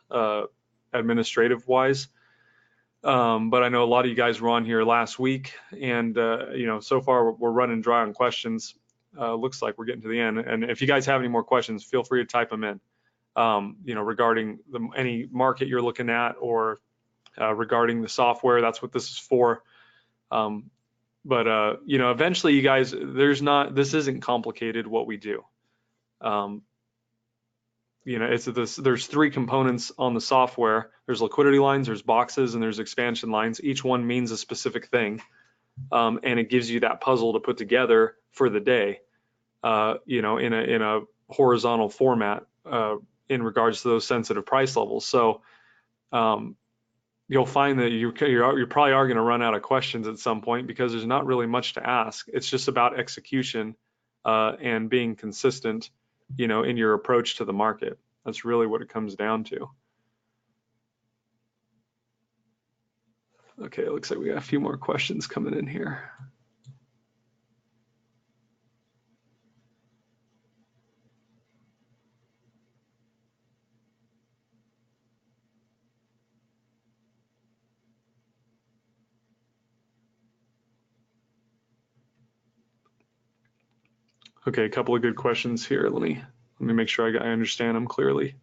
administrative wise. But I know a lot of you guys were on here last week, and you know, so far we're running dry on questions. Looks like we're getting to the end. And if you guys have any more questions, feel free to type them in. You know, regarding any market you're looking at, or regarding the software, that's what this is for. But you know, eventually, you guys, this isn't complicated what we do. You know, there's three components on the software. There's liquidity lines, there's boxes, and there's expansion lines. Each one means a specific thing, and it gives you that puzzle to put together for the day. You know, in a horizontal format, in regards to those sensitive price levels. So you'll find that you probably are going to run out of questions at some point, because there's not really much to ask. It's just about execution and being consistent, you know, in your approach to the market. That's really what it comes down to. Okay, it looks like we got a few more questions coming in here. Okay, a couple of good questions here. Let me make sure I understand them clearly.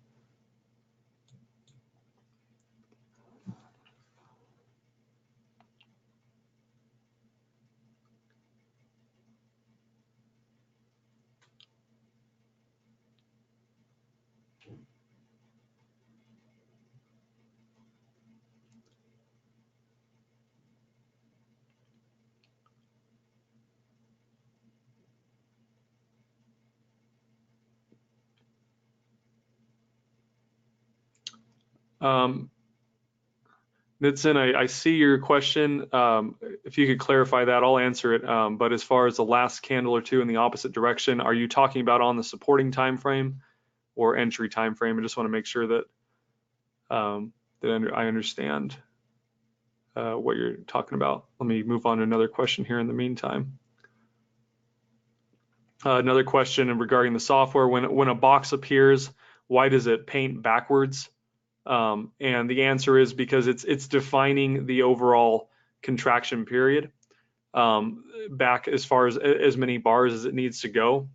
Nitsin, I see your question. If you could clarify that, I'll answer it. But as far as the last candle or two in the opposite direction, are you talking about on the supporting time frame or entry time frame? I just want to make sure that I understand what you're talking about. Let me move on to another question here in the meantime. Another question regarding the software: when a box appears, why does it paint backwards? And the answer is because it's defining the overall contraction period back as far as many bars as it needs to go,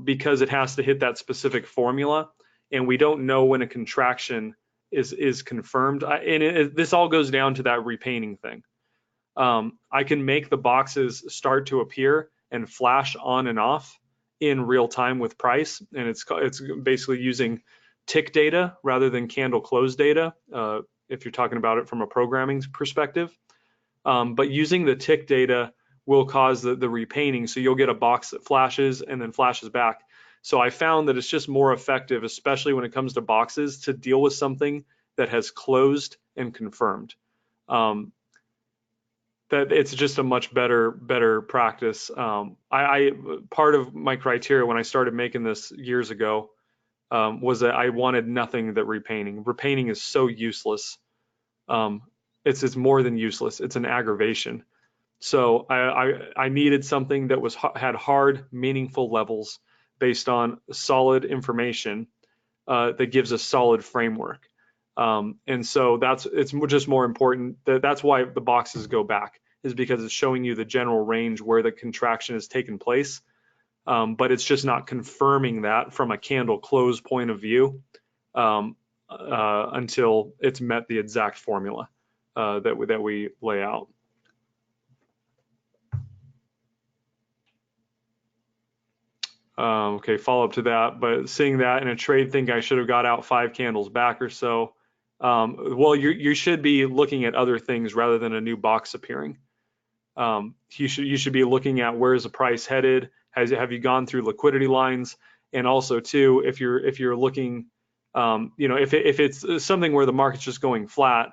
because it has to hit that specific formula, and we don't know when a contraction is confirmed. This all goes down to that repainting thing. I can make the boxes start to appear and flash on and off in real time with price, and it's basically using tick data rather than candle close data, if you're talking about it from a programming perspective. But using the tick data will cause the repainting. So you'll get a box that flashes and then flashes back. So I found that it's just more effective, especially when it comes to boxes, to deal with something that has closed and confirmed. That it's just a much better practice. I part of my criteria when I started making this years ago was that I wanted nothing that repainting. Repainting is so useless. Um, it's more than useless. It's an aggravation. So I needed something that had hard, meaningful levels based on solid information that gives a solid framework. And so it's just more important that's why the boxes go back, is because it's showing you the general range where the contraction has taken place. But it's just not confirming that from a candle close point of view until it's met the exact formula that we lay out. Okay, follow up to that, but seeing that in a trade, think I should have got out 5 candles back or so. Well, you should be looking at other things rather than a new box appearing. You should be looking at where's the price headed. Have you gone through liquidity lines? And also too, if you're looking, if it's something where the market's just going flat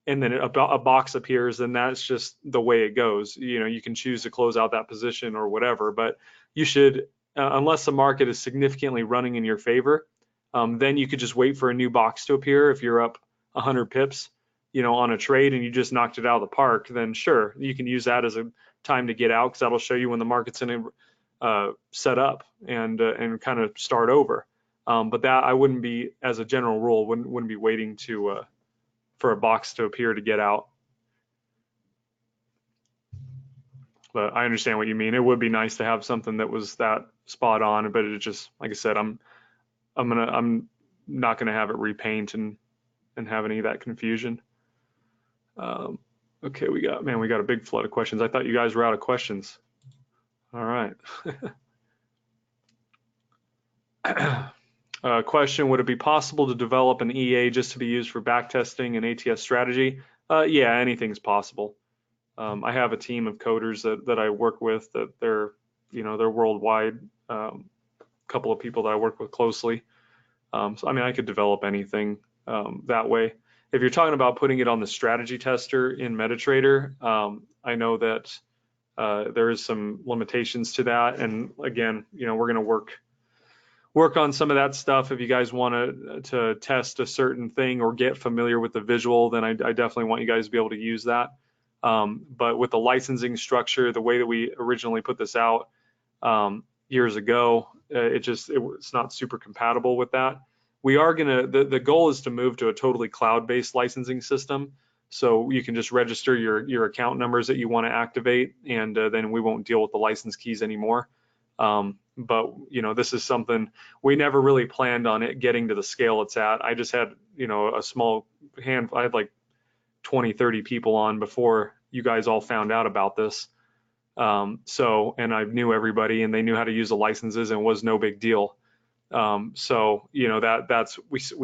and then a box appears, then that's just the way it goes. You can choose to close out that position or whatever, but you should, unless the market is significantly running in your favor, then you could just wait for a new box to appear. If you're up 100 pips, on a trade and you just knocked it out of the park, then sure, you can use that as a time to get out, because that'll show you when the market's in a set up and kind of start over. But that I wouldn't be, as a general rule, wouldn't be waiting for a box to appear to get out. But I understand what you mean. It would be nice to have something that was that spot on, but it just, like I said, I'm not gonna have it repaint and have any of that confusion. Okay, we got a big flood of questions. I thought you guys were out of questions. All right. Question, would it be possible to develop an EA just to be used for backtesting and ATS strategy? Yeah, anything's possible. I have a team of coders that I work with that they're worldwide. Couple of people that I work with closely. So I mean, I could develop anything that way. If you're talking about putting it on the strategy tester in MetaTrader, I know that there is some limitations to that. And again, we're going to work on some of that stuff. If you guys want to test a certain thing or get familiar with the visual, then I definitely want you guys to be able to use that. But with the licensing structure, the way that we originally put this out years ago, it's not super compatible with that. We are the goal is to move to a totally cloud-based licensing system. So you can just register your account numbers that you want to activate, and then we won't deal with the license keys anymore. But this is something we never really planned on it getting to the scale it's at. I just had, a small hand. I had like 20, 30 people on before you guys all found out about this. And I knew everybody and they knew how to use the licenses and it was no big deal. We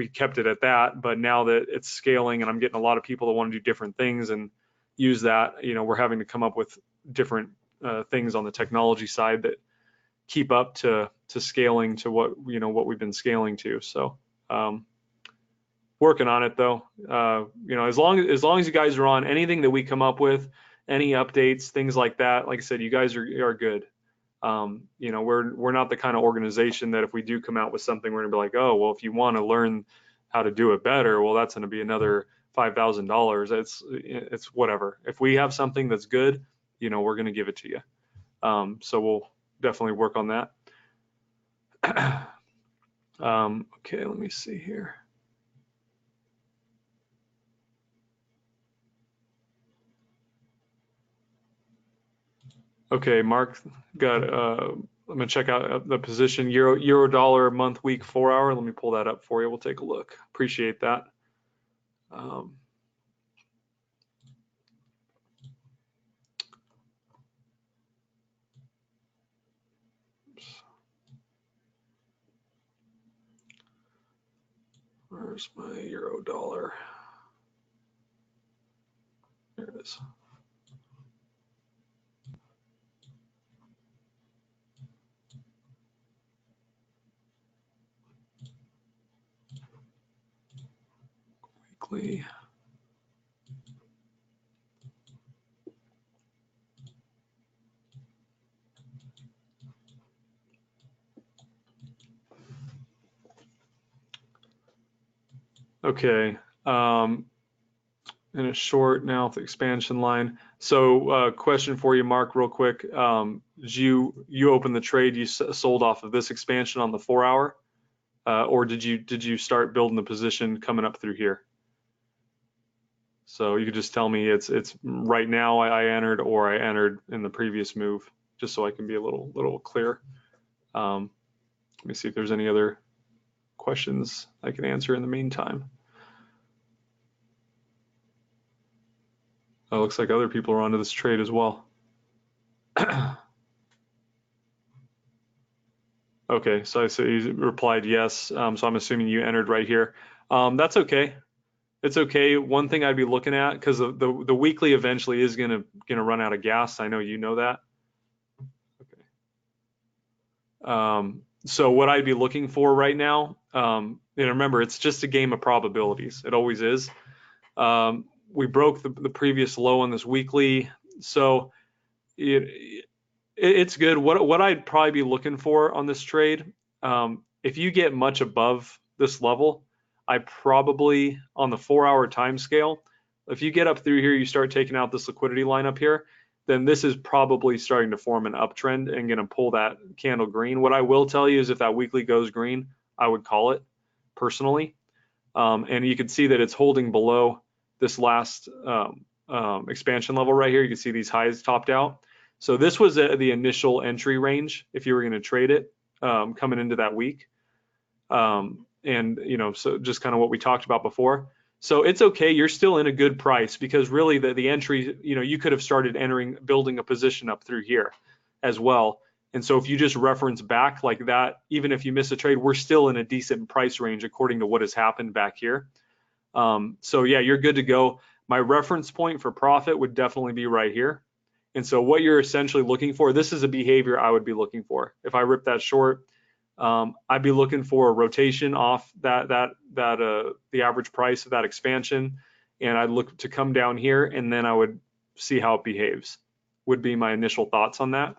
kept it at that, but now that it's scaling and I'm getting a lot of people that want to do different things and use that, we're having to come up with different things on the technology side that keep up to scaling to what we've been scaling to. So working on it though. As long as you guys are on anything that we come up with, any updates, things like that, like I said, you guys are good. We're not the kind of organization that if we do come out with something, we're gonna be like, oh, well, if you want to learn how to do it better, well, that's gonna be another $5,000. It's whatever. If we have something that's good, we're gonna give it to you. So we'll definitely work on that. Okay, let me see here. Okay, Mark got. I'm gonna check out the position euro dollar month week 4 hour. Let me pull that up for you. We'll take a look. Appreciate that. Where's my euro dollar? There it is. weekly. Okay. In a short now with the expansion line. So question for you, Mark, real quick. Did you open the trade you sold off of this expansion on the 4 hour? Or did you start building the position coming up through here? So you could just tell me it's right now I entered, or I entered in the previous move, just so I can be a little clear. Let me see if there's any other questions I can answer in the meantime. Oh, looks like other people are onto this trade as well. Okay, so I see you replied yes. So I'm assuming you entered right here. That's okay. It's okay. One thing I'd be looking at, because the weekly eventually is gonna run out of gas. I know you know that. Okay. So what I'd be looking for right now, and remember, it's just a game of probabilities. It always is. We broke the previous low on this weekly, so it's good. What I'd probably be looking for on this trade, if you get much above this level, I probably, on the 4 hour time scale, if you get up through here, you start taking out this liquidity line up here, then this is probably starting to form an uptrend and going to pull that candle green. What I will tell you is if that weekly goes green, I would call it personally. And you can see that it's holding below this last expansion level right here. You can see these highs topped out. So this was the initial entry range if you were going to trade it coming into that week. And so just kind of what we talked about before. So it's okay. You're still in a good price, because really the entry, you could have started building a position up through here as well. And so if you just reference back like that, even if you miss a trade, we're still in a decent price range according to what has happened back here. So yeah, you're good to go. My reference point for profit would definitely be right here. And so what you're essentially looking for, this is a behavior I would be looking for. If I rip that short, I'd be looking for a rotation off the average price of that expansion, and I'd look to come down here, and then I would see how it behaves. Would be my initial thoughts on that.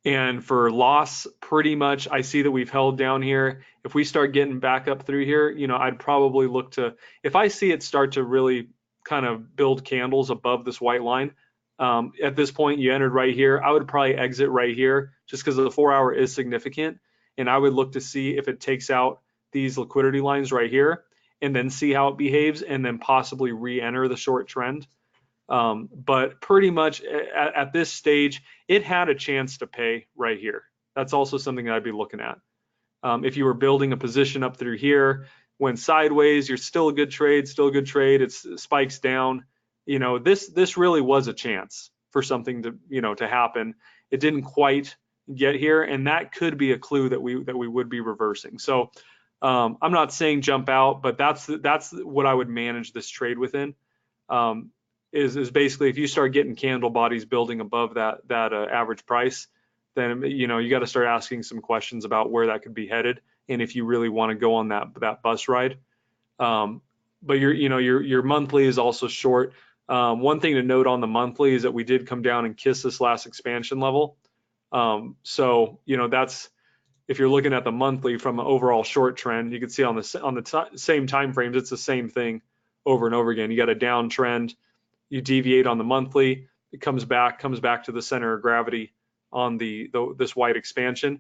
And for loss, pretty much I see that we've held down here. If we start getting back up through here, I'd probably look to, if I see it start to really kind of build candles above this white line, at this point you entered right here, I would probably exit right here just because the 4 hour is significant. And I would look to see if it takes out these liquidity lines right here and then see how it behaves, and then possibly re-enter the short trend. But pretty much at this stage, it had a chance to pay right here. That's also something that I'd be looking at. If you were building a position up through here, went sideways, you're still a good trade, it spikes down. This really was a chance for something to happen. It didn't quite get here, and that could be a clue that we would be reversing. So I'm not saying jump out, but that's what I would manage this trade within. Is basically if you start getting candle bodies building above that average price, then you got to start asking some questions about where that could be headed, and if you really want to go on that bus ride. But your monthly is also short. One thing to note on the monthly is that we did come down and kiss this last expansion level. So that's, if you're looking at the monthly from an overall short trend, you can see on the same time frames, it's the same thing over and over again. You got a downtrend, you deviate on the monthly, it comes back to the center of gravity on this white expansion.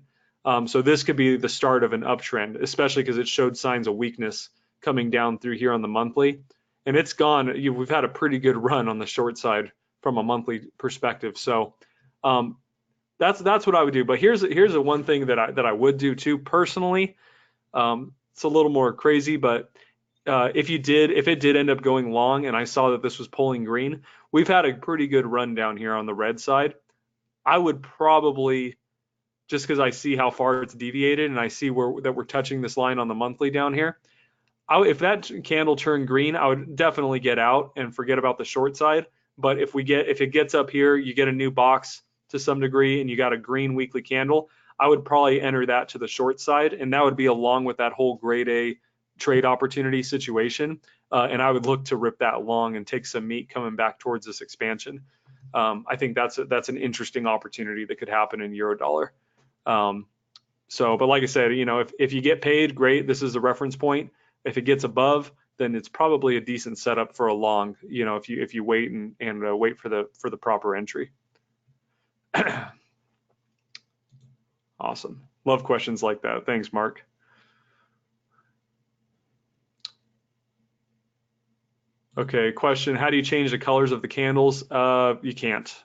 So this could be the start of an uptrend, especially because it showed signs of weakness coming down through here on the monthly, and it's gone. We've had a pretty good run on the short side from a monthly perspective. So that's what I would do. But here's a one thing that I would do too personally. It's a little more crazy, but if it did end up going long and I saw that this was pulling green, we've had a pretty good run down here on the red side. I would probably, just because I see how far it's deviated and I see that we're touching this line on the monthly down here, if that candle turned green, I would definitely get out and forget about the short side. But if it gets up here, you get a new box to some degree, and you got a green weekly candle, I would probably enter that to the short side, and that would be along with that whole grade A trade opportunity situation, and I would look to rip that long and take some meat coming back towards this expansion. I think that's an interesting opportunity that could happen in euro dollar. But like I said, you know, if you get paid, great. This is the reference point. If it gets above, then it's probably a decent setup for a long. You know, if you wait and wait for the proper entry. Awesome. Love questions like that. Thanks, Mark. Okay, question. How do you change the colors of the candles? You can't.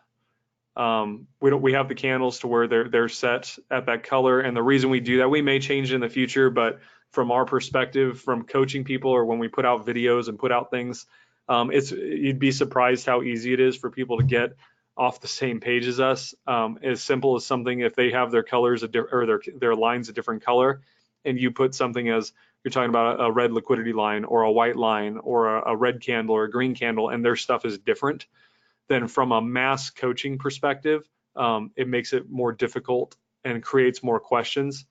We have the candles to where they're set at that color, and the reason we do that, we may change it in the future, but from our perspective, from coaching people or when we put out videos and put out things, you'd be surprised how easy it is for people to get off the same page as us. As simple as something, if they have their colors or their lines a different color, and you put something as you're talking about a red liquidity line or a white line or a red candle or a green candle, and their stuff is different, then from a mass coaching perspective, it makes it more difficult and creates more questions.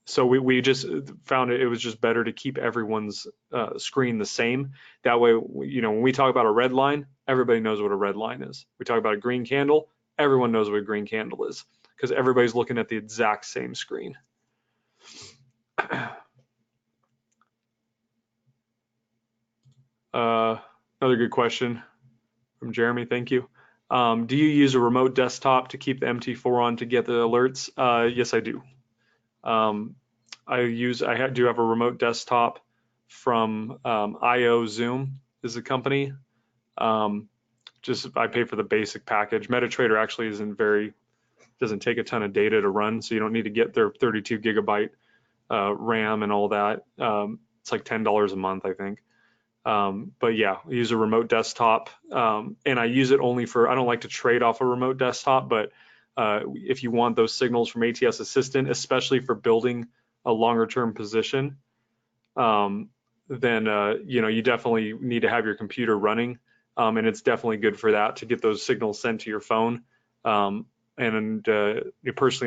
So we just found it was just better to keep everyone's screen the same. That way, you know, when we talk about a red line, everybody knows what a red line is. We talk about a green candle, everyone knows what a green candle is because everybody's looking at the exact same screen. Another good question from Jeremy, thank you. Do you use a remote desktop to keep the MT4 on to get the alerts? Yes, I do. I do have a remote desktop from IO Zoom is the company. I pay for the basic package. MetaTrader actually doesn't take a ton of data to run, so you don't need to get their 32 gigabyte RAM and all that. It's like $10 a month, I think. But yeah, I use a remote desktop, and I use it only I don't like to trade off a remote desktop, but if you want those signals from ATS Assistant, especially for building a longer term position, then you know, you definitely need to have your computer running, and it's definitely good for that to get those signals sent to your phone. Personally,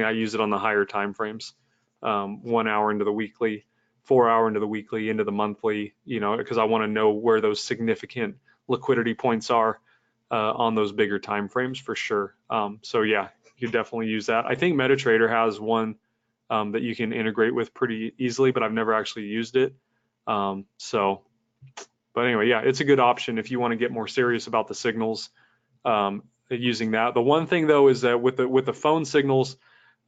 I use it on the higher time frames, 1 hour into the weekly, 4 hour into the weekly, into the monthly, you know, because I want to know where those significant liquidity points are on those bigger time frames for sure. So yeah, you definitely use that. I think MetaTrader has one that you can integrate with pretty easily, but I've never actually used it. But anyway, yeah, it's a good option if you want to get more serious about the signals using that. The one thing though is that with the phone signals,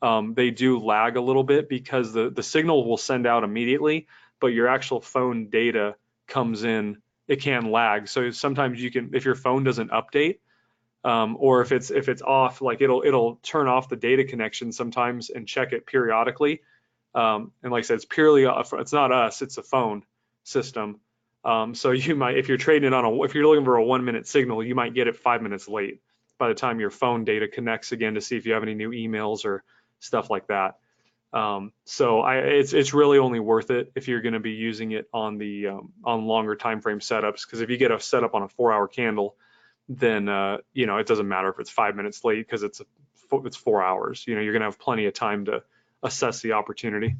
they do lag a little bit because the signal will send out immediately, but your actual phone data comes in, it can lag. So sometimes if your phone doesn't update, or if it's off, like it'll turn off the data connection sometimes and check it periodically. And like I said, it's not us, it's a phone system. So you might, if you're trading if you're looking for a 1 minute signal, you might get it 5 minutes late by the time your phone data connects again to see if you have any new emails or stuff like that. It's really only worth it if you're going to be using it on longer time frame setups, because if you get a setup on a 4 hour candle, then you know, it doesn't matter if it's 5 minutes late because it's 4 hours. You know, you're going to have plenty of time to assess the opportunity.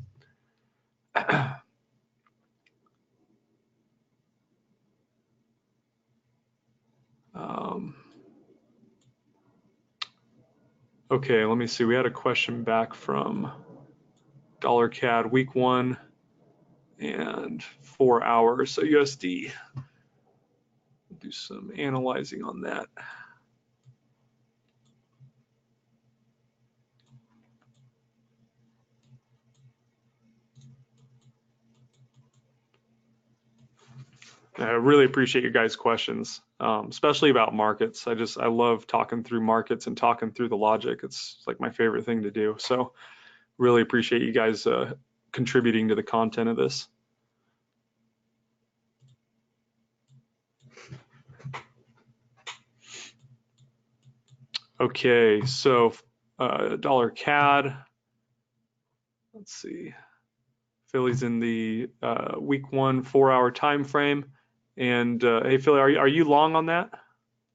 Okay, let me see. We had a question back from dollar CAD week 1 and 4 hours. So USD, do some analyzing on that. I really appreciate you guys' questions, especially about markets. I love talking through markets and talking through the logic. It's like my favorite thing to do. So really appreciate you guys contributing to the content of this. Okay, so dollar CAD. Let's see. Philly's in the week 1 4 hour time frame. And hey, Philly, are you long on that?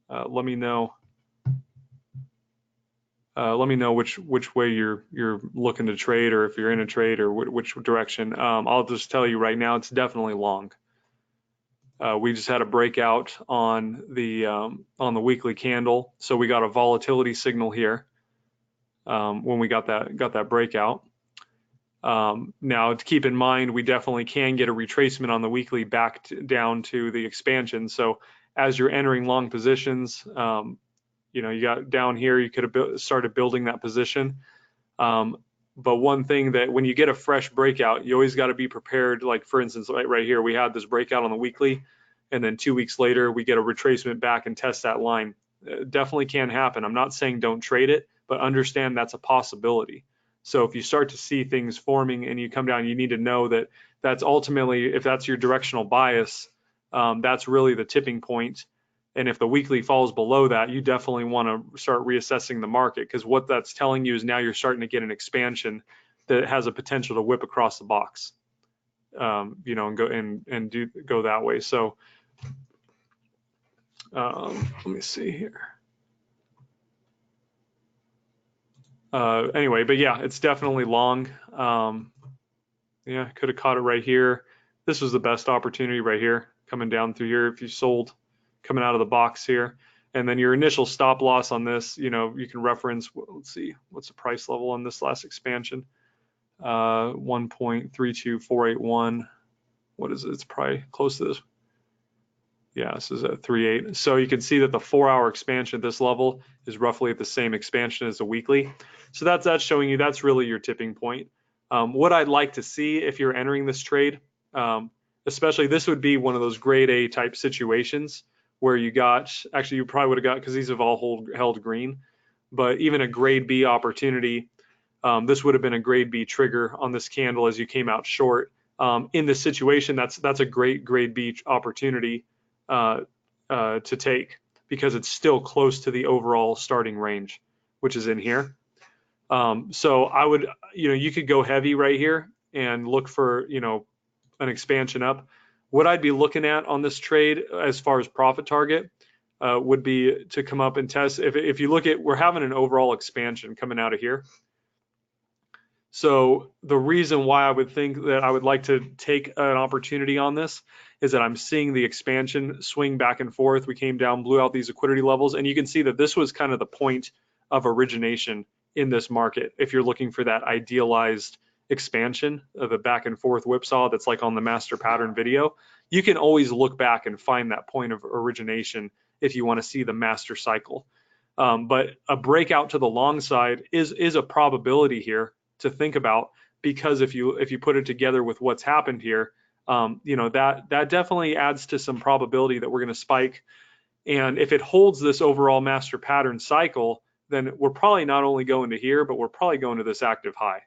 Let me know. Let me know which way you're looking to trade, or if you're in a trade, or which direction. I'll just tell you right now, it's definitely long. We just had a breakout on the weekly candle, so we got a volatility signal here when we got that breakout. Now, to keep in mind, we definitely can get a retracement on the weekly back down to the expansion. So as you're entering long positions, you got down here, you could have started building that position. But one thing that when you get a fresh breakout, you always got to be prepared. Like for instance, right here, we had this breakout on the weekly, and then 2 weeks later, we get a retracement back and test that line. Definitely can happen. I'm not saying don't trade it, but understand that's a possibility. So if you start to see things forming and you come down, you need to know that that's ultimately, if that's your directional bias, that's really the tipping point. And if the weekly falls below that, you definitely want to start reassessing the market, because what that's telling you is now you're starting to get an expansion that has a potential to whip across the box, and go that way. So let me see here. Anyway, but yeah, it's definitely long. Yeah, could have caught it right here. This was the best opportunity right here, coming down through here if you sold coming out of the box here. And then your initial stop loss on this, you can reference, let's see, what's the price level on this last expansion? 1.32481. What is it? It's probably close to this. Yeah, this is at 3.8. So you can see that the 4-hour expansion at this level is roughly at the same expansion as the weekly. So that's showing you that's really your tipping point. What I'd like to see if you're entering this trade, especially this would be one of those grade A type situations where you probably would have got, because these have all held green, but even a grade B opportunity, this would have been a grade B trigger on this candle as you came out short. In this situation, that's a great grade B opportunity to take, because it's still close to the overall starting range, which is in here. So I would, you could go heavy right here and look for, an expansion up. What I'd be looking at on this trade as far as profit target would be to come up and test. If you look at, we're having an overall expansion coming out of here. So the reason why I would think that I would like to take an opportunity on this is that I'm seeing the expansion swing back and forth. We came down, blew out these liquidity levels, and you can see that this was kind of the point of origination in this market. If you're looking for that idealized expansion of a back and forth whipsaw that's like on the master pattern video, you can always look back and find that point of origination if you want to see the master cycle. But a breakout to the long side is a probability here to think about, because if you put it together with what's happened here, that definitely adds to some probability that we're going to spike. And if it holds this overall master pattern cycle, then we're probably not only going to here, but we're probably going to this active high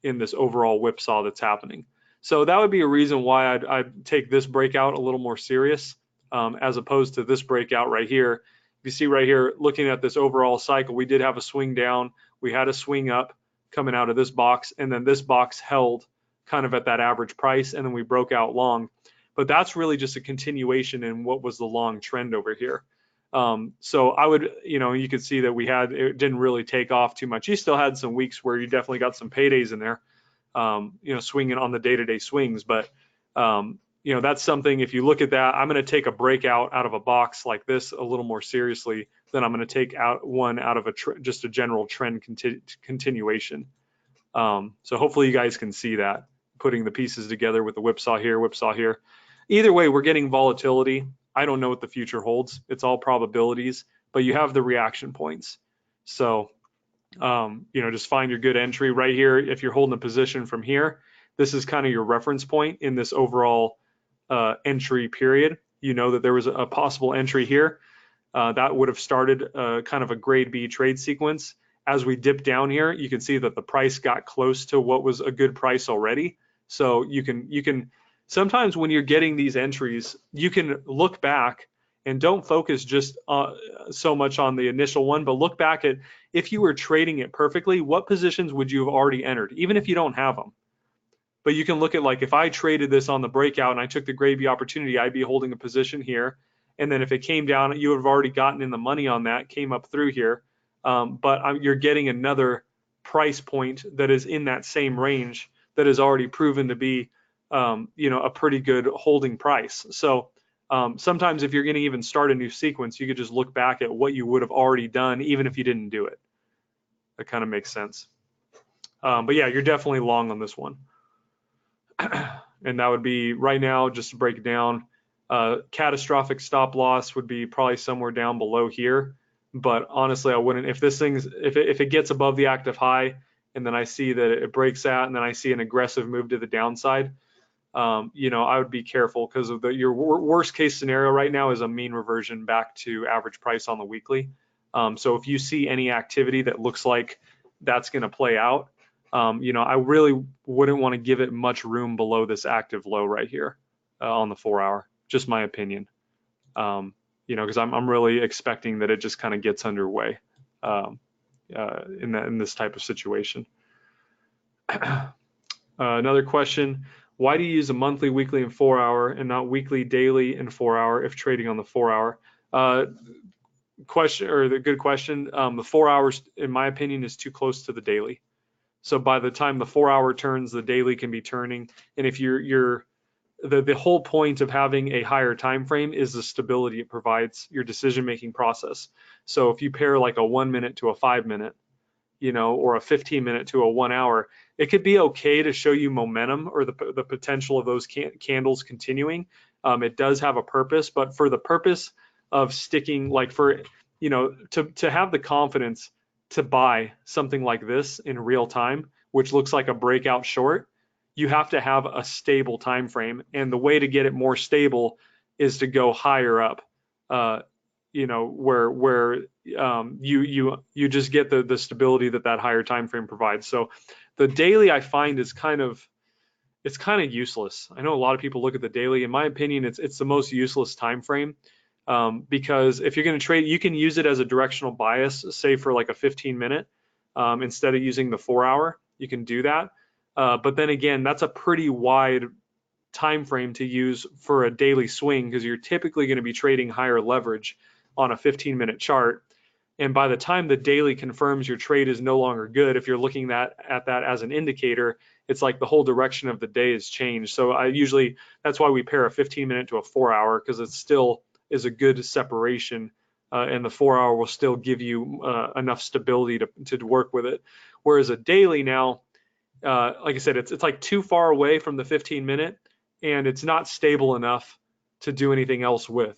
in this overall whipsaw that's happening. So that would be a reason why I'd take this breakout a little more serious, as opposed to this breakout right here. If you see right here, looking at this overall cycle, we did have a swing down, we had a swing up coming out of this box, and then this box held kind of at that average price, and then we broke out long. But that's really just a continuation in what was the long trend over here. So I would, you could see that it didn't really take off too much. You still had some weeks where you definitely got some paydays in there, swinging on the day-to-day swings. But, that's something, if you look at that, I'm going to take a breakout out of a box like this a little more seriously than I'm going to take one out of just a general trend continuation. So hopefully you guys can see that, putting the pieces together with the whipsaw here, whipsaw here. Either way, we're getting volatility. I don't know what the future holds. It's all probabilities, but you have the reaction points. So, just find your good entry right here. If you're holding a position from here, this is kind of your reference point in this overall entry period. You know that there was a possible entry here that would have started kind of a grade B trade sequence. As we dip down here, you can see that the price got close to what was a good price already. So you can sometimes when you're getting these entries, you can look back and don't focus just so much on the initial one, but look back at, if you were trading it perfectly, what positions would you have already entered, even if you don't have them. But you can look at, like, if I traded this on the breakout and I took the grade B opportunity, I'd be holding a position here. And then if it came down, you would have already gotten in the money on that, came up through here. but you're getting another price point that is in that same range that is already proven to be, a pretty good holding price. So sometimes if you're going to even start a new sequence, you could just look back at what you would have already done, even if you didn't do it. That kind of makes sense. But yeah, you're definitely long on this one. And that would be right now, just to break it down, catastrophic stop loss would be probably somewhere down below here. But honestly, I wouldn't, if it gets above the active high and then I see that it breaks that and then I see an aggressive move to the downside, I would be careful because of your worst case scenario right now is a mean reversion back to average price on the weekly. So if you see any activity that looks like that's going to play out, I really wouldn't want to give it much room below this active low right here on the 4-hour. Just my opinion. Because I'm really expecting that it just kind of gets underway in this type of situation. Another question: why do you use a monthly, weekly, and 4-hour, and not weekly, daily, and 4-hour if trading on the 4-hour? Good question. The 4 hours, in my opinion, is too close to the daily. So by the time the 4-hour turns, the daily can be turning. And if the whole point of having a higher time frame is the stability it provides your decision-making process. So if you pair like a 1 minute to a 5 minute, or a 15 minute to a 1 hour, it could be okay to show you momentum or the potential of those candles continuing. It does have a purpose, but for the purpose of sticking, like to have the confidence to buy something like this in real time, which looks like a breakout short, you have to have a stable time frame. And the way to get it more stable is to go higher up, where you just get the stability that higher time frame provides. So the daily I find is kind of useless. I know a lot of people look at the daily. In my opinion, it's the most useless time frame. Because if you're going to trade, you can use it as a directional bias, say for like a 15 minute, instead of using the 4-hour, you can do that. But then again, that's a pretty wide time frame to use for a daily swing because you're typically going to be trading higher leverage on a 15-minute chart. And by the time the daily confirms your trade is no longer good, if you're looking at that as an indicator, it's like the whole direction of the day has changed. So that's why we pair a 15-minute to a 4-hour, because it still is a good separation, and the 4-hour will still give you enough stability to work with it. Whereas a daily now, like I said, it's like too far away from the 15-minute, and it's not stable enough to do anything else with.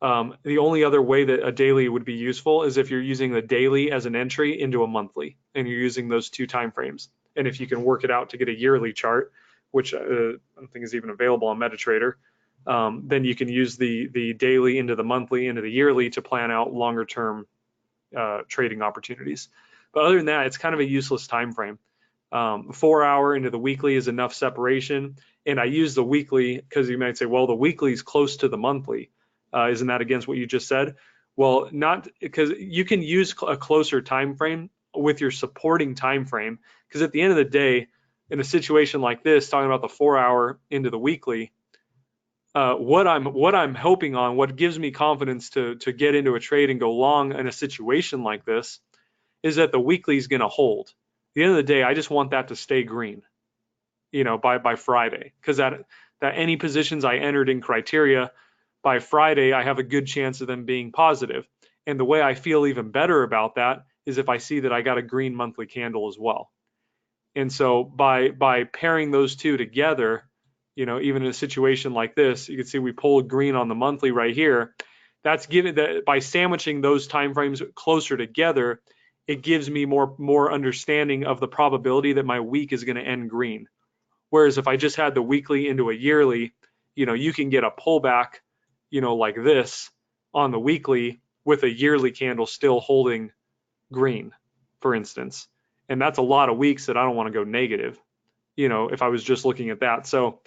The only other way that a daily would be useful is if you're using the daily as an entry into a monthly, and you're using those two time frames. And if you can work it out to get a yearly chart, which I don't think is even available on MetaTrader, then you can use the daily into the monthly into the yearly to plan out longer term trading opportunities. But other than that, it's kind of a useless time frame. 4-hour into the weekly is enough separation, and I use the weekly because you might say, well, the weekly is close to the monthly. Isn't that against what you just said? Well, not, because you can use a closer time frame with your supporting time frame, because at the end of the day, in a situation like this, talking about the 4-hour into the weekly, what I'm hoping on, what gives me confidence to get into a trade and go long in a situation like this, is that the weekly is going to hold. At the end of the day, I just want that to stay green, by Friday, because that any positions I entered in criteria by Friday, I have a good chance of them being positive. And the way I feel even better about that is if I see that I got a green monthly candle as well. And so by pairing those two together, even in a situation like this, you can see we pulled green on the monthly right here. That's given that by sandwiching those time frames closer together, it gives me more understanding of the probability that my week is going to end green. Whereas if I just had the weekly into a yearly, you can get a pullback, like this on the weekly with a yearly candle still holding green, for instance. And that's a lot of weeks that I don't want to go negative, if I was just looking at that. So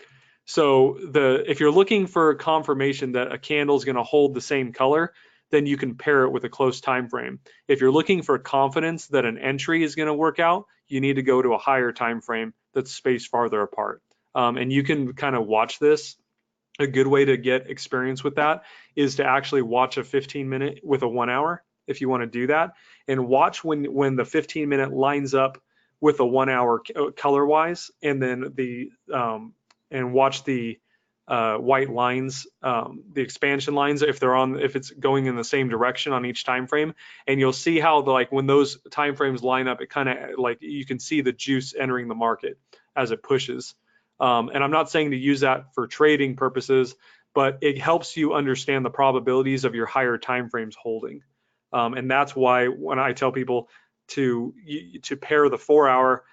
if you're looking for confirmation that a candle is going to hold the same color, then you can pair it with a close time frame. If you're looking for confidence that an entry is going to work out, you need to go to a higher time frame that's spaced farther apart. And you can kind of watch this. A good way to get experience with that is to actually watch a 15-minute with a 1-hour if you want to do that, and watch when the 15-minute lines up with a 1 hour color wise, and then and watch the white lines, the expansion lines, if it's going in the same direction on each time frame, and you'll see how like when those time frames line up, it kind of like you can see the juice entering the market as it pushes. And I'm not saying to use that for trading purposes, but it helps you understand the probabilities of your higher time frames holding. And that's why when I tell people to pair the 4 hour,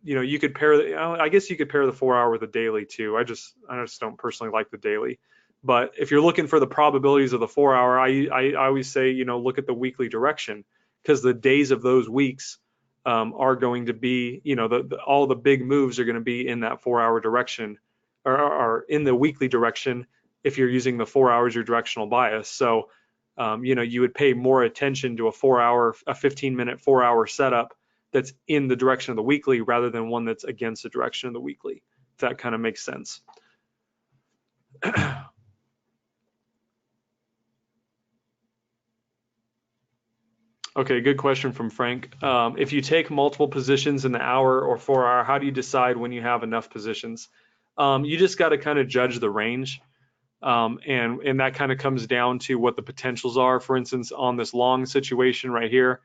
you could pair, I guess you could pair the 4 hour with a daily too. I just don't personally like the daily. But if you're looking for the probabilities of the 4 hour, I always say, look at the weekly direction, because the days of those weeks are going to be, all the big moves are going to be in that 4 hour direction, or in the weekly direction if you're using the 4 hours your directional bias. So, you would pay more attention to a 15-minute 4 hour setup that's in the direction of the weekly rather than one that's against the direction of the weekly. If that kind of makes sense. Okay, good question from Frank. If you take multiple positions in the hour or 4 hour, how do you decide when you have enough positions? You just got to kind of judge the range. And that kind of comes down to what the potentials are. For instance, on this long situation right here,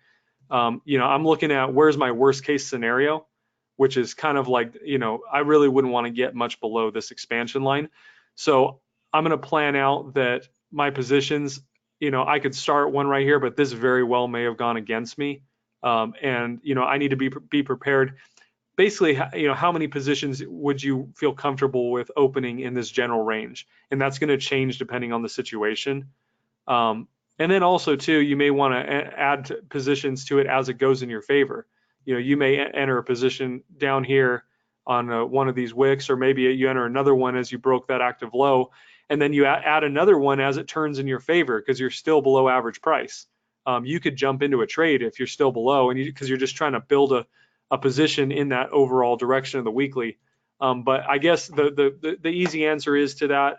I'm looking at where's my worst case scenario, which is kind of like, I really wouldn't want to get much below this expansion line. So I'm going to plan out that my positions, I could start one right here, but this very well may have gone against me. And I need to be prepared. Basically, how many positions would you feel comfortable with opening in this general range? And that's going to change depending on the situation. And then also too, you may want to add positions to it as it goes in your favor. You may enter a position down here on one of these wicks, or maybe you enter another one as you broke that active low, and then you add another one as it turns in your favor because you're still below average price. You could jump into a trade if you're still below, and because you're just trying to build a position in that overall direction of the weekly. But I guess the easy answer is to that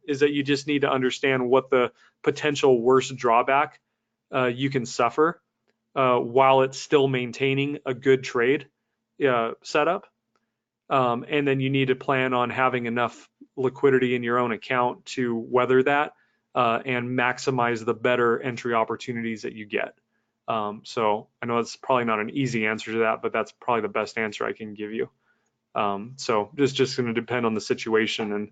is that you just need to understand what the potential worst drawback you can suffer while it's still maintaining a good trade setup. And then you need to plan on having enough liquidity in your own account to weather that and maximize the better entry opportunities that you get. So I know that's probably not an easy answer to that, but that's probably the best answer I can give you. So it's just going to depend on the situation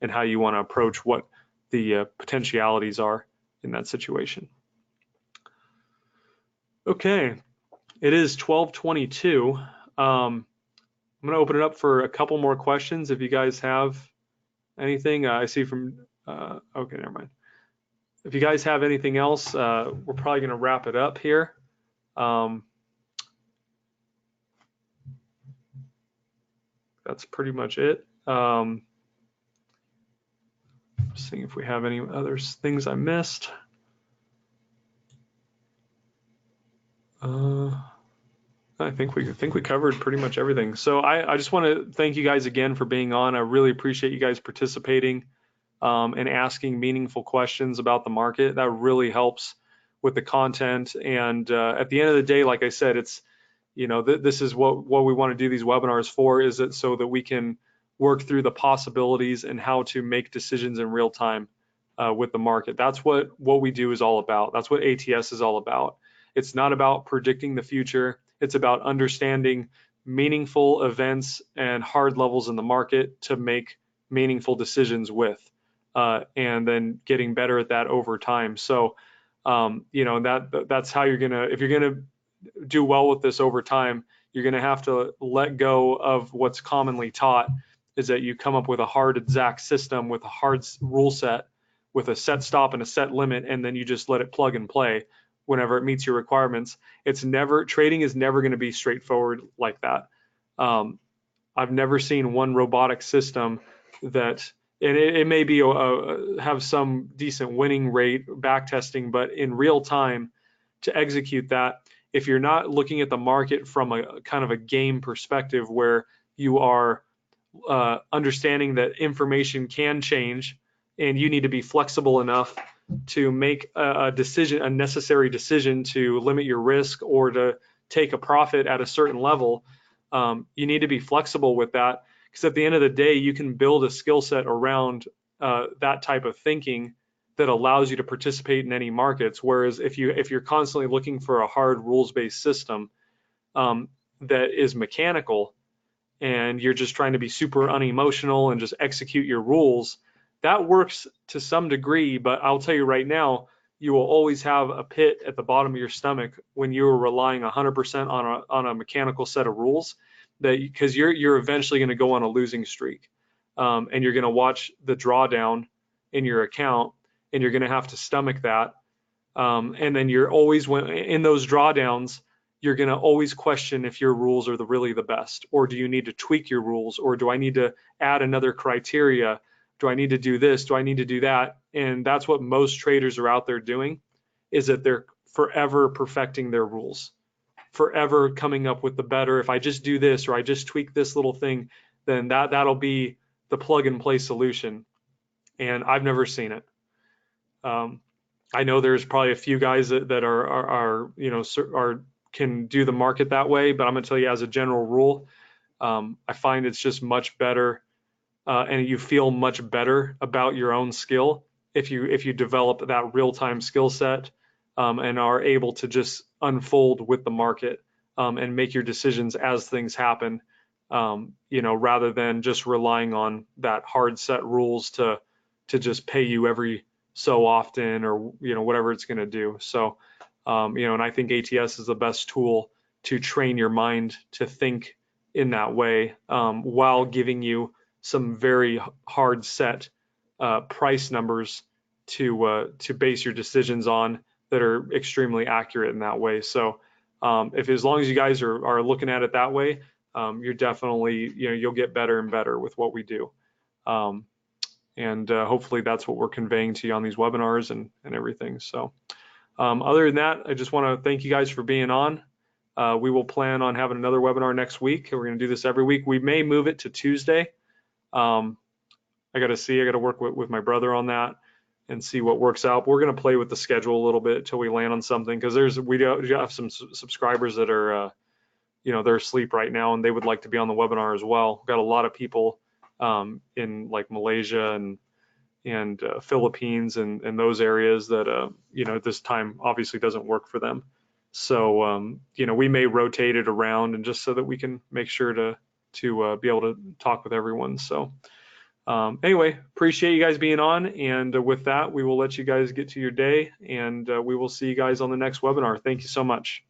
and how you want to approach what the potentialities are in that situation. Okay, it is 12:22. I'm going to open it up for a couple more questions if you guys have anything. I see from, okay, never mind. If you guys have anything else, we're probably going to wrap it up here. That's pretty much it. Seeing if we have any other things I missed. I think we covered pretty much everything. So I just want to thank you guys again for being on. I really appreciate you guys participating and asking meaningful questions about the market. That really helps with the content. And at the end of the day, like I said, it's, this is what we want to do these webinars for, is it so that we can work through the possibilities and how to make decisions in real time with the market. That's what we do is all about. That's what ATS is all about. It's not about predicting the future. It's about understanding meaningful events and hard levels in the market to make meaningful decisions with, and then getting better at that over time. So, that's how if you're gonna do well with this over time, you're gonna have to let go of what's commonly taught, is that you come up with a hard exact system with a hard rule set, with a set stop and a set limit, and then you just let it plug and play whenever it meets your requirements. Trading is never going to be straightforward like that. I've never seen one robotic system that, and it may be have some decent winning rate back testing, but in real time to execute that, if you're not looking at the market from a kind of a game perspective where you are understanding that information can change and you need to be flexible enough to make a decision, a necessary decision to limit your risk or to take a profit at a certain level, you need to be flexible with that, because at the end of the day, you can build a skill set around that type of thinking that allows you to participate in any markets. Whereas if you're constantly looking for a hard rules-based system that is mechanical, and you're just trying to be super unemotional and just execute your rules, that works to some degree. But I'll tell you right now, you will always have a pit at the bottom of your stomach when you are relying 100% on a mechanical set of rules, that because you're eventually going to go on a losing streak, and you're going to watch the drawdown in your account, and you're going to have to stomach that. And then you're always, when in those drawdowns, you're going to always question if your rules are really the best, or do you need to tweak your rules, or do I need to add another criteria? Do I need to do this? Do I need to do that? And that's what most traders are out there doing, is that they're forever perfecting their rules, forever coming up with the better. If I just do this, or I just tweak this little thing, then that'll be the plug and play solution. And I've never seen it. I know there's probably a few guys that are can do the market that way, but I'm going to tell you, as a general rule, I find it's just much better, and you feel much better about your own skill if you develop that real-time skill set, and are able to just unfold with the market, and make your decisions as things happen, rather than just relying on that hard set rules to just pay you every so often, or whatever it's going to do. So and I think ATS is the best tool to train your mind to think in that way, while giving you some very hard set price numbers to base your decisions on, that are extremely accurate in that way. So as long as you guys are looking at it that way, you're definitely, you'll get better and better with what we do. And hopefully that's what we're conveying to you on these webinars and everything. So other than that, I just want to thank you guys for being on. We will plan on having another webinar next week. We're going to do this every week. We may move it to Tuesday. I got to work with my brother on that and see what works out. But we're going to play with the schedule a little bit until we land on something, because we do have some subscribers that are they're asleep right now, and they would like to be on the webinar as well. We've got a lot of people in like Malaysia and Philippines and those areas that at this time obviously doesn't work for them. So we may rotate it around, and just so that we can make sure to be able to talk with everyone. So anyway, appreciate you guys being on, and with that, we will let you guys get to your day, and we will see you guys on the next webinar. Thank you so much.